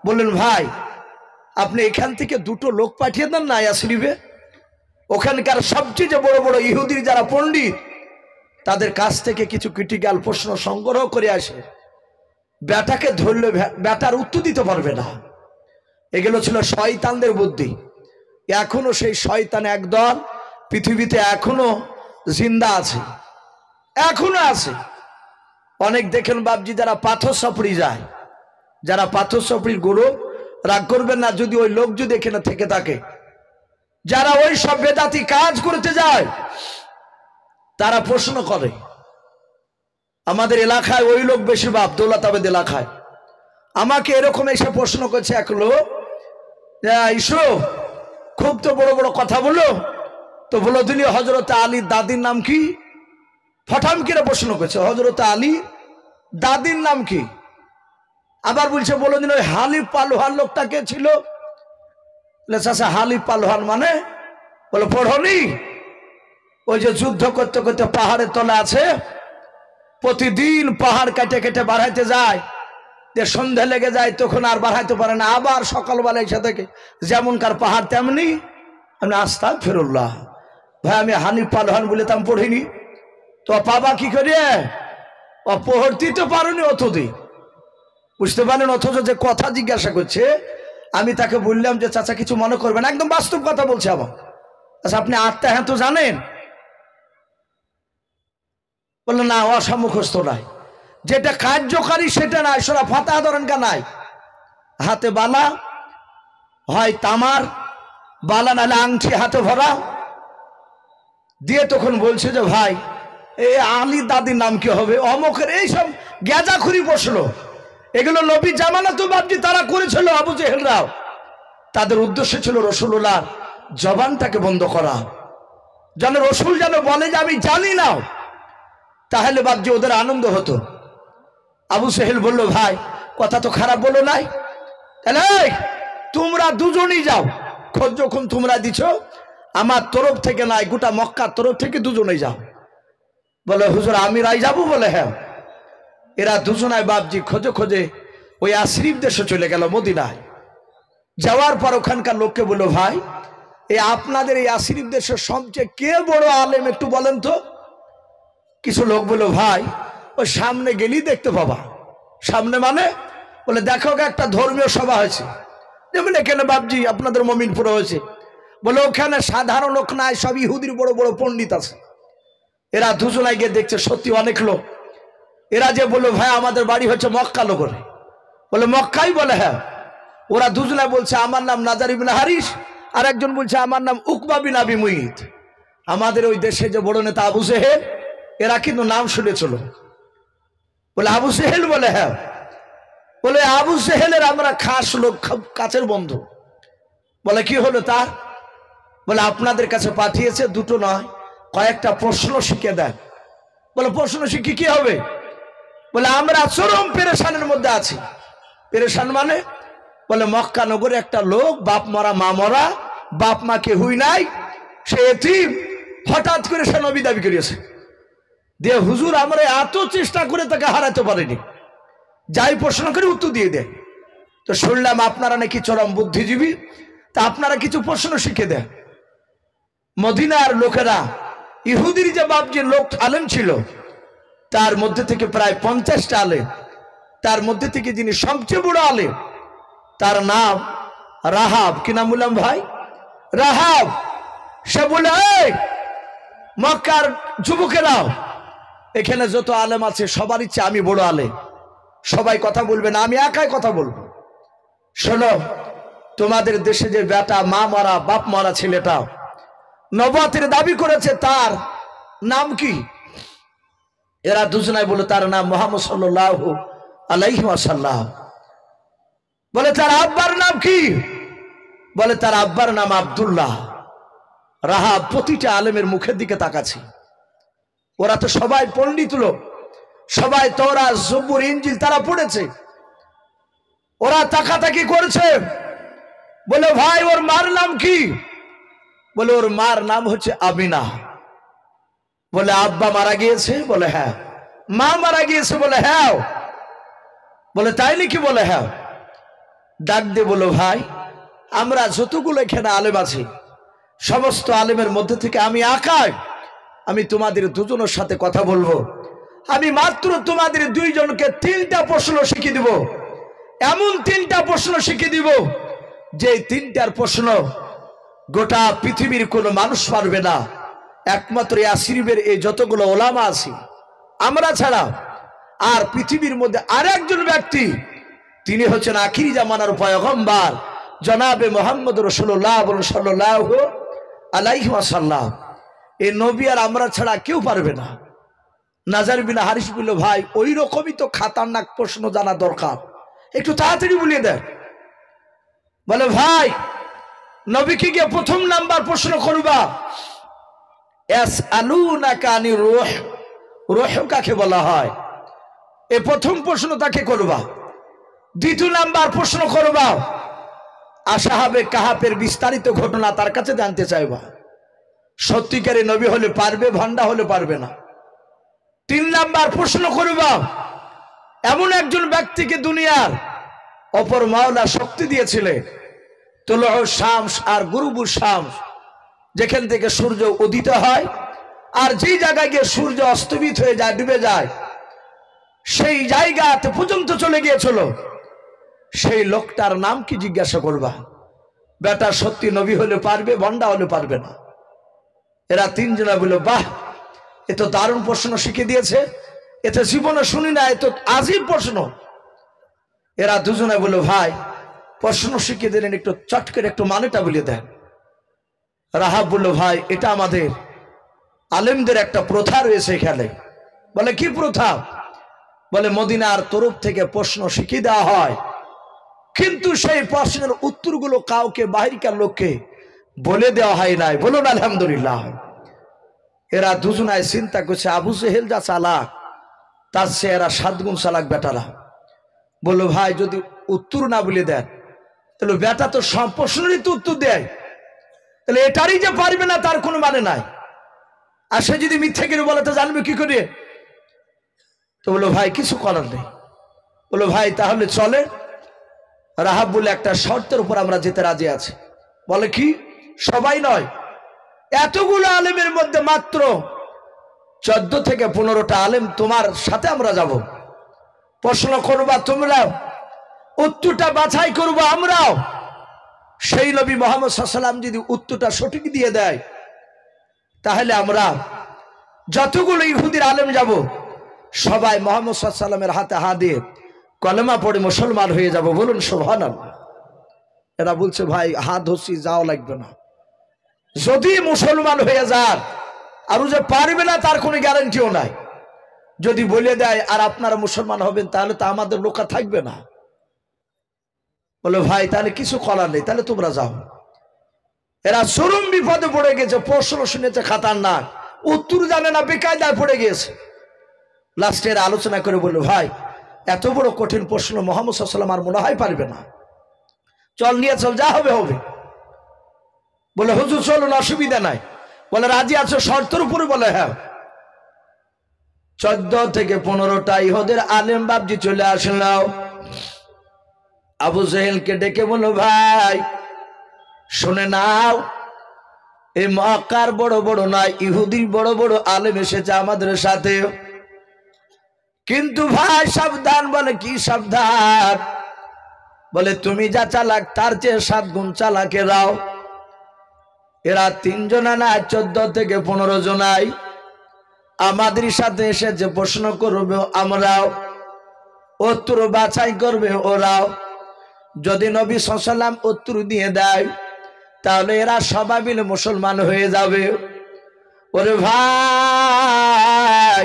বললেন, ভাই আপনি এখান থেকে 2টো লোক পাঠিয়ে দেন না ইয়াসরিবে, ওখানকার সবচেয়ে বড় বড় ইহুদির যারা পণ্ডিত তাদের কাছ থেকে কিছু ক্রিটিক্যাল প্রশ্ন সংগ্রহ করে আসে, ব্যাটাকে ধরলে ব্যাটার উত্তর দিতে পারবে না। এগুলো ছিল শয়তানদের বুদ্ধি। এখনো সেই শয়তান একদল পৃথিবীতে এখনো জিন্দা আছে, এখনো আছে। অনেক দেখেন বাপজি যারা পাথর সাপড়ি যায়, যারা পাথর সাপড়ির গুরু, রাগ করবেন না যদি ওই লোক যদি এখানে থেকে থাকে, যারা ওই সব বেদাতি কাজ করতে যায় তারা প্রশ্ন করে, আমাদের এলাকায় ওই লোক বেশি বাপ দৌলতাবাদ এলাকায় আমাকে এরকম এসে প্রশ্ন করছে এক লোক, ইসু খুব তো বড় বড় কথা বলো, তো বলো দিলি হযরত আলীর দাদির নাম কি? ফটাম করে প্রশ্ন করছে, হযরত আলী দাদির নাম কি? আবার বলছে বলো দিন ওই হালিফ পালোহান লোকটা কে ছিল? হালিফ পালোহান মানে? বলো পড়নি? ওই যে যুদ্ধ করতে করতে পাহাড়ের তলে আছে, প্রতিদিন পাহাড় কেটে কেটে বাড়াইতে যায়, যে সন্ধ্যা লেগে যায় তখন আর বাড়াইতে পারে না, আবার সকালবেলা এসে থেকে যেমনকার পাহাড় তেমনি। আমি আস্তাগফিরুল্লাহ ভাই, আমি হানিফ পালোয়ান বলে তাম পড়িনি তো পাবা কি করে? পড়তে তো পারোনি অতদিন, বুঝতে পারেন? অথচ যে কথা জিজ্ঞাসা করছে আমি তাকে বললাম যে চাচা কিছু মনে করবেন, একদম বাস্তব কথা বলছে আমার। আচ্ছা আপনি আত্মা হ্যাঁ তো জানেন? বললো না, অসমুখস্থ নাই, যেটা কার্যকারী সেটা নাই। সোরা ফাতাহা ধরেন কা নাই, হাতে বালা হয় তামার বালা, নাহলে আংটি হাতে ভরা দিয়ে তখন বলছে যে ভাই এই আলী দাদির নাম কি হবে, অমুকের এইসব গেজাখুরি বসলো। এগুলো নবী জামানা তো বাবজি তারা করেছিল, আবু জেহেলরাও। তাদের উদ্দেশ্য ছিল রসুল্লাহ জবানটাকে বন্ধ করা, যেন রসুল যেন বলে যে আমি জানি না, তাহলে বাবজি ওদের আনন্দ হতো। আবু সেহেল বলল ভাই কথা তো খারাপ বলো নাই, তাহলে তোমরা দুজনই যাও, খোঁজ যখন তোমরা দিছ আমার তরফ থেকে নাই, গোটা মক্কার তরফ থেকে দুজনেই যাও। বলে হুজুর আমি রাই যাবো? বলে হ্যাঁ। এরা দুজনায় বাবজি খোঁজে খোঁজে ওই আশরিফ দেশে চলে গেল মদিনায়। যাওয়ার পর ওখানকার লোককে বললো ভাই এই আপনাদের এই আশরিফ দেশের সবচেয়ে কে বড় আলেম একটু বলেন তো। কিছু লোক বললো ভাই ওই সামনে গেলেই দেখতে পাবা। সামনে মানে? বলে দেখো একটা ধর্মীয় সভা হয়েছে। যেমন এখানে বাবজি আপনাদের মমিনপুরে হয়েছে। বলে ওখানে সাধারণ লোক নাই, সব ইহুদির বড় বড় পণ্ডিত আছে। এরা দুজনায় গিয়ে দেখছে সত্যি অনেক লোক। এরা যে বললো ভাই আমাদের বাড়ি হচ্ছে মক্কা নগরে। বলে মক্কাই? বলে হ্যাঁ। ওরা দুজনায় বলছে আমার নাম নাজার ইবনে হারিস, আর একজন বলছে আমার নাম উকবা বিন আবি মুইত। আমাদের ওই দেশে যে বড় নেতা আবু সেহেল, এরা কিন্তু নাম শুনেছিল। বলে আবু সেহেল? বলে হ্যাঁ। বলে আবু সেহেলের আমরা খাস লোক, কাছের বন্ধু। বলে কি হলো তার? বলে আপনাদের কাছে পাঠিয়েছে, দুটো নয় কয়েকটা প্রশ্ন শিখে দেন। বলে প্রশ্ন শিখে কি হবে? বলে আমরা চরম পেরেশানের মধ্যে আছি। পেরেশান মানে? বলে মক্কা নগরে একটা লোক বাপ মরা মা মরা, বাপ মা কে হুই নাই, সে এতিম, হঠাৎ করে সে নবী দাবি করিয়েছে। দিয়ে হুজুর আমরা এত চেষ্টা করে তাকে হারাতে পারিনি, যাই প্রশ্ন করে উত্তর দিয়ে দেয়। তো শুনলাম আপনারা নাকি চরম বুদ্ধিজীবী, তা আপনারা কিছু প্রশ্ন শিখে দেন। মদিনার লোকেরা ইহুদির যে বাপজি লোক আলেম ছিল তার মধ্যে থেকে প্রায় 50টা আলেম, তার মধ্যে থেকে যিনি সবচেয়ে বড় আলেম তার নাম রাহাব। কি নাম বললাম ভাই? রাহাব। সে বলে এই মক্কার যুবকেরাও, এখানে যত আলেম আছে সবার ইচ্ছে আমি বড় আলেম, সবাই কথা বলবে না, আমি একাই কথা বলবো। শোনো তোমাদের দেশে যে বেটা মা মারা বাপ মারা ছেলেটা নবুয়তের দাবি করেছে তার নাম কি? এরা দুজনাই বলে তার নাম মুহাম্মদ সাল্লাল্লাহু আলাইহি ওয়াসাল্লাম। বলে তার আব্বার নাম কি? বলে তার আব্বার নাম আব্দুল্লাহ। রাহাব প্রতিটা আলেমের মুখের দিকে তাকাচ্ছে। ওরা তো সবাই পণ্ডিত লোক, সবাই তওরাত জবুর ইনজিল তারা পড়েছে। ওরা তাকাতাকি করেছে। বলে ভাই ওর মার নাম কি? বলে ওর মার নাম হচ্ছে আমিনা। বলে আব্বা মারা গিয়েছে? বলে হ্যাঁ। মা মারা গিয়েছে? বলে হ্যাঁ। বলে তাই নাকি? বলে হ্যাঁ। ডাক দিয়ে বলো ভাই আমরা যতগুলো এখানে আলেম আছি সমস্ত আলেমের মধ্যে থেকে আমি একাই, আমি তোমাদের দুজনের সাথে কথা বলবো। আমি মাত্র তোমাদের দুইজনকে 3টা প্রশ্ন শিখিয়ে দিব, এমন 3টা প্রশ্ন শিখিয়ে দিব যে 3টার প্রশ্ন গোটা পৃথিবীর কোনো মানুষ পারবে না, একমাত্র আশরিফের এই যতগুলো ওলামা আছে আমরা ছাড়া। আর পৃথিবীর মধ্যে আরেকজন ব্যক্তি, তিনি হচ্ছেন আখিরি জামানার পয়গম্বর জনাবে মুহাম্মদ রাসূলুল্লাহ সাল্লাল্লাহু আলাইহি ওয়াসাল্লাম। এই নবী আর আমরা ছাড়া কেউ পারবে না। নাজার বিন হারিস বলল ভাই ওই রকমই তো খাতারনাক প্রশ্ন জানা দরকার, একটু তাড়াতাড়ি বলিয়ে দেন। বলে ভাই নবীকে গিয়ে প্রথম নাম্বার প্রশ্ন করবা ইয়াসআলুনাকা আনির রূহ, রূহ কাকে বলা হয় এই প্রথম প্রশ্ন তাকে করবা। দ্বিতীয় নাম্বার প্রশ্ন করবা আসহাবে কাহাফের বিস্তারিত ঘটনা তার কাছে জানতে চাইবা। সত্যিকারে নবী হলে পারবে, ভণ্ডা হলে পারবে না। 3 নাম্বার প্রশ্ন করবা এমন একজন ব্যক্তিকে দুনিয়ার অপর মাওলা শক্তি দিয়েছিলেন, তুলু শামস আর গুরুবু শামস, যেখান থেকে সূর্য উদিত হয় আর যেই জায়গায় গিয়ে সূর্য অস্তমিত হয়ে যায়, ডুবে যায়, সেই জায়গাতে পর্যন্ত চলে গিয়েছিল। সেই লোকটার নাম কি জিজ্ঞাসা করবা? বেটা সত্যি নবী হলে পারবে, বন্ডা হলে পারবে না। এরা তিনজনা বলল, বাহ, এ তো দারুণ প্রশ্ন শিখে দিয়েছে, এতে জীবনে শুনি না, এ তো আজীব প্রশ্ন। এরা দুজনে বলল, ভাই প্রশ্ন শিখিয়ে দিলেন, একটু চট করে একটু মানেটা বলে দেন। রাহাব বলল, ভাই এটা আমাদের আলেমদের একটা প্রথা রয়েছে এখানে। বলে কি প্রথা? বলে মদিনার তরফ থেকে প্রশ্ন শিখিয়ে দেওয়া হয়, কিন্তু সেই প্রশ্নের উত্তরগুলো কাউকে বাহিরকার লোককে বলে দেওয়া হয় নাই। বলুন আলহামদুলিল্লাহ। এরা দুজনায় চিন্তা করছে, আবু জেহেল যা চালাক, তার সে এরা 7 গুণ চালাক বেটারা। বললো, ভাই যদি উত্তর না বলে দেন, তাহলে বেটা তো সব প্রশ্নেরই তো উত্তর দেয়, তাহলে এটারই যে পারবে না তার কোনো মানে নাই। আর সে যদি মিথ্যে করে বলে তো জানবে কি করে? তো বললো, ভাই কিছু করার নেই। বললো, ভাই তাহলে চলে। রাহাব বলে, একটা শর্তের উপর আমরা যেতে রাজি আছি। বলে কি? সবাই নয়, এতগুলো আলেমের মধ্যে মাত্র 14 থেকে 15টা আলেম তোমার সাথে আমরা যাব। প্রশ্ন করবা তোমরাও, উত্তরটা বাছাই করবো আমরাও। সেই নবী মুহাম্মদ সাল্লাল্লাহু আলাইহি ওয়াসাল্লাম যদি উত্তরটা সঠিক দিয়ে দেয়, তাহলে আমরা যতগুলো ইহুদির আলেম যাব, সবাই মুহাম্মদ সাল্লাল্লাহু আলাইহি ওয়াসাল্লামের হাতে হাত দিয়ে কলেমা পড়ে মুসলমান হয়ে যাব। বলুন সুবহানাল্লাহ। এরা বলছে, ভাই হাত ধরছি, যাও লাগবে না। যদি মুসলমান হয়ে যান, আর যে পারবে না তার কোনো গ্যারান্টিও নাই। যদি বলে দেয় আর আপনারা মুসলমান হবেন, তাহলে তো আমাদের লোকা থাকবে না। বলে, ভাই তাহলে কিছু করার নেই, তাহলে তোমরা যাও। এরা চরম বিপদে পড়ে গেছে, প্রশ্ন শুনেছে খাতারনাক, উত্তর জানে না, বেকায়দায় পড়ে গিয়েছে। লাস্টে এরা আলোচনা করে বললো, ভাই এত বড় কঠিন প্রশ্ন মুহাম্মদ সাল্লাল্লাহু আলাইহি ওয়াসাল্লাম আর মনে হয় পারবে না, চল নিয়ে চল, যা হবে হবে। বলে, হুজুর চলুন, অসুবিধা নাই। বলে, রাজি আছো শর্তের উপরে? বলে, হ্যাঁ। 14 থেকে 15টা ইহুদের আলেম বাবজি চলে আসলো। আবু জেহেলকে ডেকে বলল, ভাই শুনে নাও, এই মক্কার বড় বড় নয়, ইহুদির বড় বড় আলেম এসেছে আমাদের সাথে, কিন্তু ভাই সাবধান। বলে, কি সাবধান? বলে, তুমি যা চালাক তার চেয়ে 7 গুণ চালাকেরাও। এরা 3 জনা না, 14 থেকে 15 জনাই আমাদের সাথে এসেছে, প্রশ্ন করবে আমরাও, উত্তর বাছাই করবে ওরাও। যদি নবী সাল্লাল্লাহু আলাইহি ওয়াসাল্লাম উত্তর দিয়ে দেয়, তাহলে এরা সবাই মিলে মুসলমান হয়ে যাবে। ওরে ভাই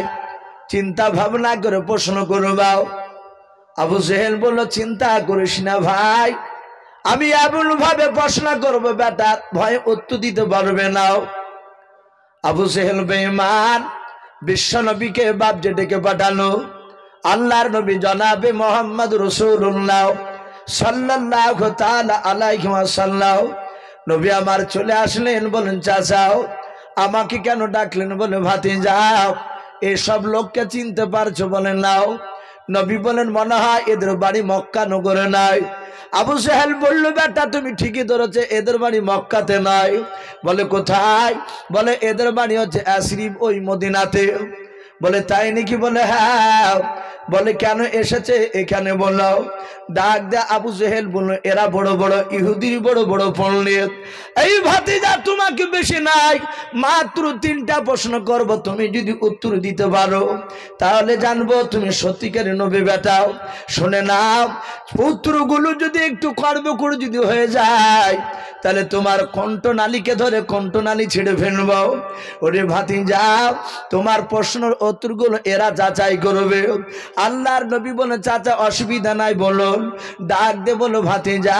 চিন্তা ভাবনা করে প্রশ্ন করবাও। আবু জেহেল বলল, চিন্তা করিস না ভাই, আমি এমন ভাবে প্রশ্ন করব বেটা ভয় উত্তর দিতে পারবে না। আবু জেহেল বেঈমান বিশ্ব নবীকে বাপ যে ডেকে পাঠালো, আল্লাহর নবী জনাবে মুহাম্মদ রাসূলুল্লাহ সাল্লাল্লাহু তাআলা আলাইহি ওয়াসাল্লাম নবী আমার চলে আসলেন। বলেন, চাচাও আমাকে কেন ডাকলেন? বলে, ভাতিজাও এসব লোককে চিনতে পারছো? বলেন, নাও। নবী বলেন, মনে হয় এদের বাড়ি মক্কা নগরে নাই। আবু জেহেল বলল, বেটা তুমি ঠিকই ধরেছে, এদের বাড়ি মক্কাতে নয়। বলে, কোথায়? বলে, এদের বাড়ি হচ্ছে ইয়াসরিব, ওই মদিনাতে। বলে, তাই নাকি? বলে, হ্যাঁ। বলে, কেন এসেছে এখানে? বলো। ডাক দে আবু জেহেল বলল, এরা বড় বড় ইহুদির বড় বড় পণ্ডিত। এই ভাতিজা তোমাকে বেশি নাই, মাত্র 3টা প্রশ্ন করব, তুমি যদি উত্তর দিতে পারো তাহলে জানবো তুমি সত্যিকারের নবী বেটাও। শুনে নাও, উত্তরগুলো যদি একটু করবে করে যদি হয়ে যায়, তাহলে তোমার কণ্ঠনালীকে ধরে কণ্ঠনালী ছেড়ে ফেলবো। ওরে ভাতিজা তোমার প্রশ্নের উত্তরগুলো এরা যাচাই করবে। আল্লাহর নবী বলে, চাচা অসুবিধা নাই, বলুন। ডাক দে বলো, ভাতিজা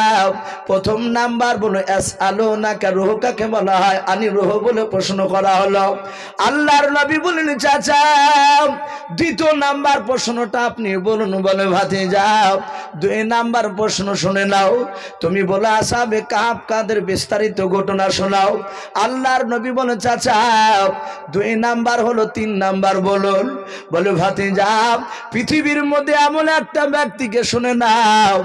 প্রথম নাম্বার বলো ইয়াসআলুনাকা রূহ কাকে বলা হয়? আনি রূহ বলে প্রশ্ন করা হলো। আল্লাহর নবী বলেন, চাচা দ্বিতীয় নাম্বার প্রশ্নটা আপনি বলুন। বলে, ভাতিজা 2 নাম্বার প্রশ্ন শুনে নাও, তুমি বলো আসহাবে কাহফ কাদের বিস্তারিত ঘটনা শোনাও। আল্লাহর নবী বলেন, চাচা 2 নাম্বার হলো, 3 নাম্বার বলুন। বলে, ভাতিজা পৃথিবীর মধ্যে এমন একটা ব্যক্তিকে শুনে নাও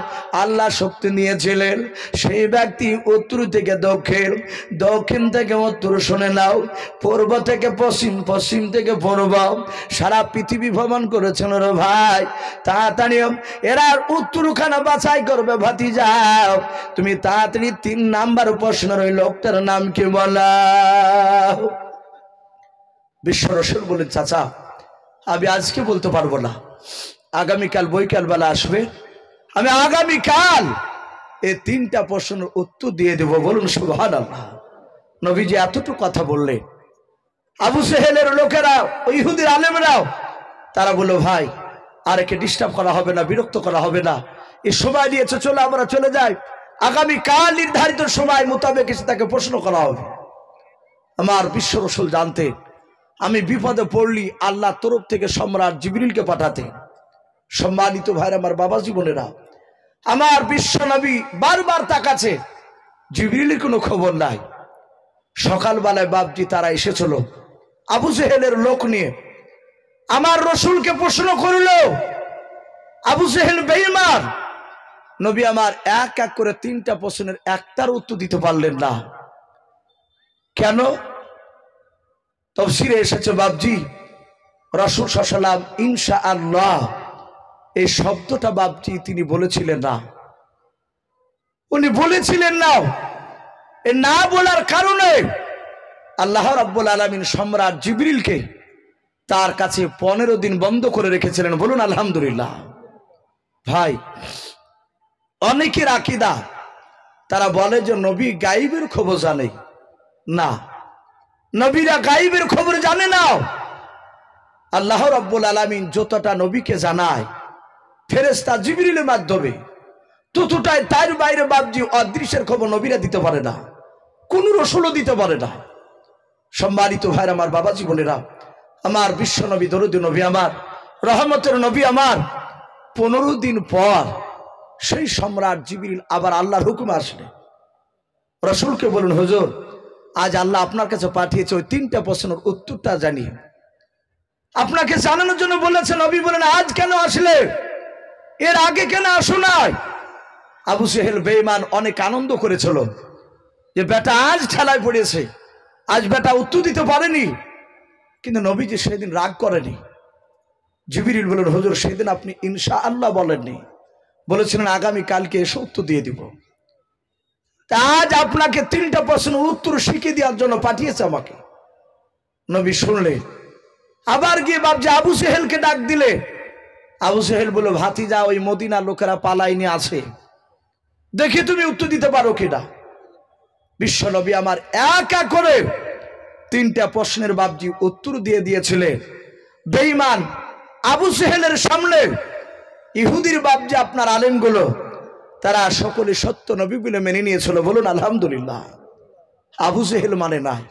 আল্লাহ শক্তি নিয়েছিলেন, সেই ব্যক্তি উত্তর থেকে দক্ষিণ, দক্ষিণ থেকে উত্তর শুনে নাও, পূর্ব থেকে পশ্চিম, পশ্চিম থেকে পূর্ব, সারা পৃথিবী ভ্রমণ করেছেন রে ভাই। তাড়াতাড়ি এরা উত্তরখানা বাছাই করবে ভাতিজাও, তুমি তাড়াতাড়ি 3 নাম্বার প্রশ্ন ওই লোকটার নাম কি বলা? বিশ্ব রসুল বলেন, চাচা আমি আজকে বলতে পারবো না, আগামীকাল বৈকাল বেলা আসবে, আমি আগামীকাল এই 3টা প্রশ্নের উত্তর দিয়ে দেব। বলুন সুবহানাল্লাহ। নবীজি এতটুকু কথা বললেন, আবু সেহেলের লোকেরা, ইহুদির আলেমরাও, তারা বলল ভাই আর একে ডিস্টার্ব করা হবে না, বিরক্ত করা হবে না, এই সময় দিয়েছে, চলো আমরা চলে যাই, আগামীকাল নির্ধারিত সময় মোতাবেক এসে তাকে প্রশ্ন করা হবে। আমার বিশ্ব রসুল জানতেন আমি বিপদে পড়লি আল্লাহ তরফ থেকে সম্রাট জিবরিলকে পাঠাতেন। সম্মানিত ভাইরা, আমার বাবা জীবনেরা, আমার বিশ্ব নবী বারবার তাকাচ্ছে, জিবরিলের কোনো খবর নাই। সকালবেলায় বাপজি তারা এসেছিল আবু জেহেলের লোক নিয়ে, আমার রসুলকে প্রশ্ন করল, আবু জেহেল বেঈমান। নবী আমার এক এক করে 3টা প্রশ্নের একটার উত্তর দিতে পারলেন না। কেন? তাফসীরে এসেছে বাপজি, রাসূল সাল্লাল্লাহু আলাইহি ওয়াসাল্লাম ইনশাআল্লাহ এই শব্দটা বাপজি তিনি বলেছিলেন না, উনি বলেছিলেন না। এই না বলার কারণে আল্লাহ রাব্বুল আলামিন সম্রাট জিবরিলকে তার কাছে 15 দিন বন্ধ করে রেখেছিলেন। বলুন আলহামদুলিল্লাহ। ভাই, অনেকের আকীদা, তারা বলে যে নবী গায়েবের খবর জানে না, নবীরা গায়েবের খবর জানে না। আল্লাহ রাব্বুল আলামিন যতটা নবীকে জানায় ফেরেশতা জিবরিলের মাধ্যমে, ততটাই তার বাইরে বাপজি অদৃশ্যের খবর নবীরা দিতে পারে না, কোন রসুলও দিতে পারে না। সম্মানিত ভাইরা, আমার বাবা জীবনেরা, আমার বিশ্ব নবী, দরুদ নবী আমার, রহমতের নবী আমার, 15 দিন পর সেই সম্রাট জিবরিল আবার আল্লাহর হুকুম আসলে রসুলকে বলুন, হুজুর আজ আল্লাহ আপনার কাছে পাঠিয়েছে, ওই 3টা প্রশ্নের উত্তরটা জানিয়ে আপনাকে জানানোর জন্য বলেছেন। নবী বলেন, আজ কেন আসলে, এর আগে কেন আসো নাই? আবু জেহেল বেঈমান অনেক আনন্দ করেছিল যে বেটা আজ ঠেলায় পড়েছে, আজ বেটা উত্তর দিতে পারেনি। কিন্তু নবীজি সেদিন রাগ করেনি। জিবরিল বলেন, হুজুর সেদিন আপনি ইনশাআল্লাহ বলেননি, বলেছিলেন আগামী কালকে এসে উত্তর দিয়ে দিব। আজ আপনাকে 3টা প্রশ্নের উত্তর শিখিয়ে দেওয়ার জন্য পাঠিয়েছে আমাকে। নবী শুনলে আবার গিয়ে বাপজি আবু জেহেলকে ডাক দিলে। আবু জেহেল বলল, ভাতিজা ওই মদিনার লোকেরা পালাইনি আছে, দেখি তুমি উত্তর দিতে পারো কিনা। বিশ্ব নবী আমার এক এক করে 3টা প্রশ্নের বাপজি উত্তর দিয়ে দিয়েছিলেন। বেঈমান আবু জেহেলের সামনে ইহুদির বাপজি আপনার আলেমগুলো, তারা সকলে সত্য নবী বলে মেনে নিয়েছিল। বলুন আলহামদুলিল্লাহ। আবু জেহেল মানে নাই।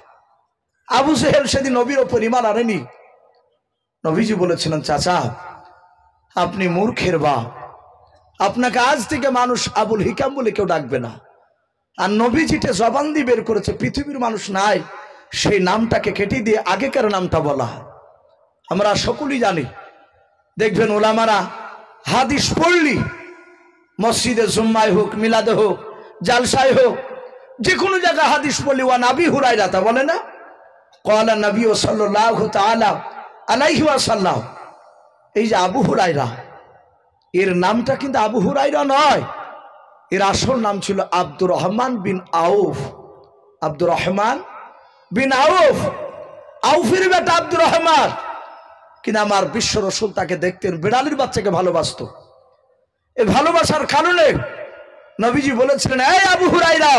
আবু জেহেল সেদিন নবীর ওপর ঈমান আনেনি। নবীজি বলেছিলেন, চাচা আপনি মূর্খের বাপ, আপনাকে আজ থেকে মানুষ আবুল হিকাম বলে কেউ ডাকবে না। আর নবীজিতে জবান দিয়ে বের করেছে, পৃথিবীর মানুষ নাই সেই নামটাকে কেটে দিয়ে আগেকার নামটা বলা। আমরা সকলেই জানি, দেখবেন ওলামারা হাদিস পড়লি, মসজিদে জুম্মায় হোক, মিলাদে হোক, জালসায় হোক, যে কোনো জায়গায় হাদিস পড়লি ওয়া নবী হুরায়রা, তা বলে না, ক্বালা নবী সাল্লাল্লাহু তাআলা আলাইহি ওয়াসাল্লাম। এই যে আবু হুরায়রা, এর নামটা কিন্তু আবু হুরায়রা নয়, এর আসল নাম ছিল আব্দুর রহমান বিন আউফ। আব্দুর রহমান বিন আউফ, আউফের বেটা আব্দুর রহমান। কিন্তু আমার বিশ্ব রসুল তাকে দেখতেন বিড়ালের বাচ্চাকে ভালোবাসতো। এই ভালোবাসার কারণে নবীজি বলেছিলেন, এই আবু হুরায়রা,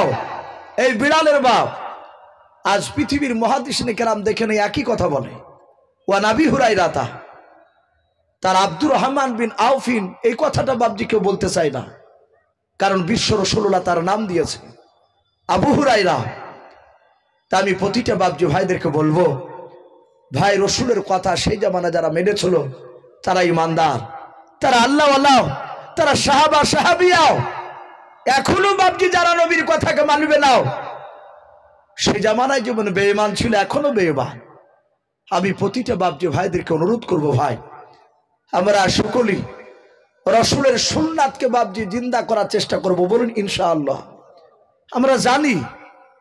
এই বিড়ালের বাপ। আজ পৃথিবীর মুহাদ্দিসিনে কেরাম দেখেন একই কথা বলে, ওয়া নবী হুরায়রা তা, তার আব্দুর রহমান বিন আউফিন এই কথাটা বাপজি কেউ বলতে চায় না, কারণ বিশ্ব রসুল্লাহ তার নাম দিয়েছে আবু হুরায়রা। তা আমি প্রতিটা বাপজি ভাইদেরকে বলবো, ভাই রসুলের কথা সেই জামানা যারা মেনেছিল তারা ইমানদার, তারা আল্লাহ আল্লাহ, তারা সাহাবা সাহাবিয়াও। এখনো বাপজি যারা নবীর কথাকে মানবে নাও, সেই জামানায় যেমন বেঈমান ছিল এখনো বেঈমান। আমি প্রতিটা বাপজি ভাইদেরকে অনুরোধ করব, ভাই আমরা সকলেই রসুলের সুন্নাতকে বাপজি জিন্দা করার চেষ্টা করব, বলুন ইনশাআল্লাহ। আমরা জানি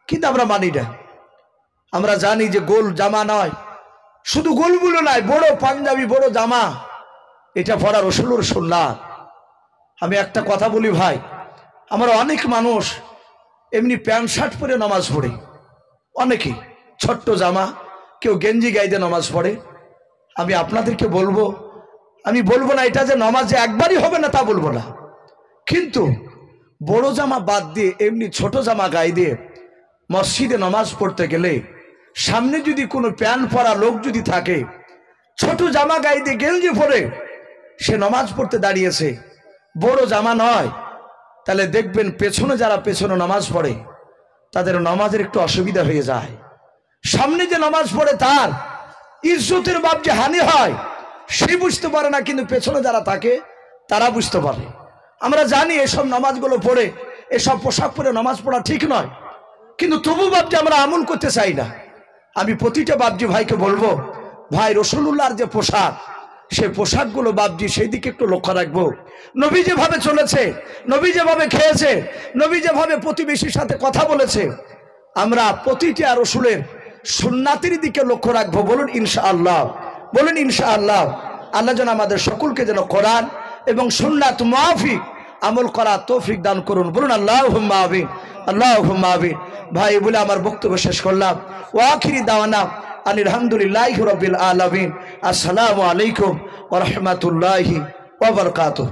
কিন্তু আমরা মানি না। আমরা জানি যে গোল জামা নয়, শুধু গোলগুলো নয়, বড় পাঞ্জাবি বড় জামা এটা পরা রসুলের সুন্নাত। আমি একটা কথা বলি ভাই, আমরা অনেক মানুষ এমনি প্যান্ট শার্ট পরে নামাজ পড়ে, অনেকেই ছোট্ট জামা, কেউ গেঞ্জি গাইতে নামাজ পড়ে। আমি আপনাদেরকে বলবো, আমি বলবো না এটা যে নামাজে একবারই হবে না, তা বলবো না, কিন্তু বড় জামা বাদ দিয়ে এমনি ছোট জামা গায়ে দিয়ে মসজিদে নামাজ পড়তে গেলে সামনে যদি কোনো প্যান্ট পরা লোক যদি থাকে, ছোট জামা গায়ে দিয়ে গেঞ্জি পরে সে নামাজ পড়তে দাঁড়িয়েছে, বড় জামা নয়, তাহলে দেখবেন পেছনে যারা পেছনে নামাজ পড়ে তাদের নামাজের একটু অসুবিধা হয়ে যায়। সামনে যে নামাজ পড়ে তার ইজ্জতের বাপ যে হানি হয় সে বুঝতে পারে না, কিন্তু পেছনে যারা থাকে তারা বুঝতে পারে। আমরা জানি এসব নামাজগুলো পড়ে, এসব পোশাক পরে নামাজ পড়া ঠিক নয়, কিন্তু তবু বাপজি আমরা আমল করতে চাই না। আমি প্রতিটা বাপজি ভাইকে বলবো, ভাই রাসূলুল্লাহর যে পোশাক, সেই পোশাকগুলো বাপজি সেই দিকে একটু লক্ষ্য রাখবো। নবী যেভাবে চলেছে, নবী যেভাবে খেয়েছে, নবী যেভাবে প্রতিবেশীর সাথে কথা বলেছে, আমরা প্রতিটা রাসূলের সুন্নাতের দিকে লক্ষ্য রাখবো, বলুন ইনশাআল্লাহ, বলুন ইনশাআল্লাহ। আল্লাহ যেন আমাদের সকলকে যেন কোরআন এবং সুন্নাত মাফিক আমল করা তৌফিক দান করুন, বলুন আল্লাহুম্মা আমিন, আল্লাহুম্মা আমিন। ভাই বলে আমার বক্তব্য শেষ করলাম। ওয়া আখিরি দাওয়ানা আনিল হামদুলিল্লাহি রাব্বিল আলামিন। আসসালামু আলাইকুম ওয়া রাহমাতুল্লাহি ওয়া বারাকাতুহু।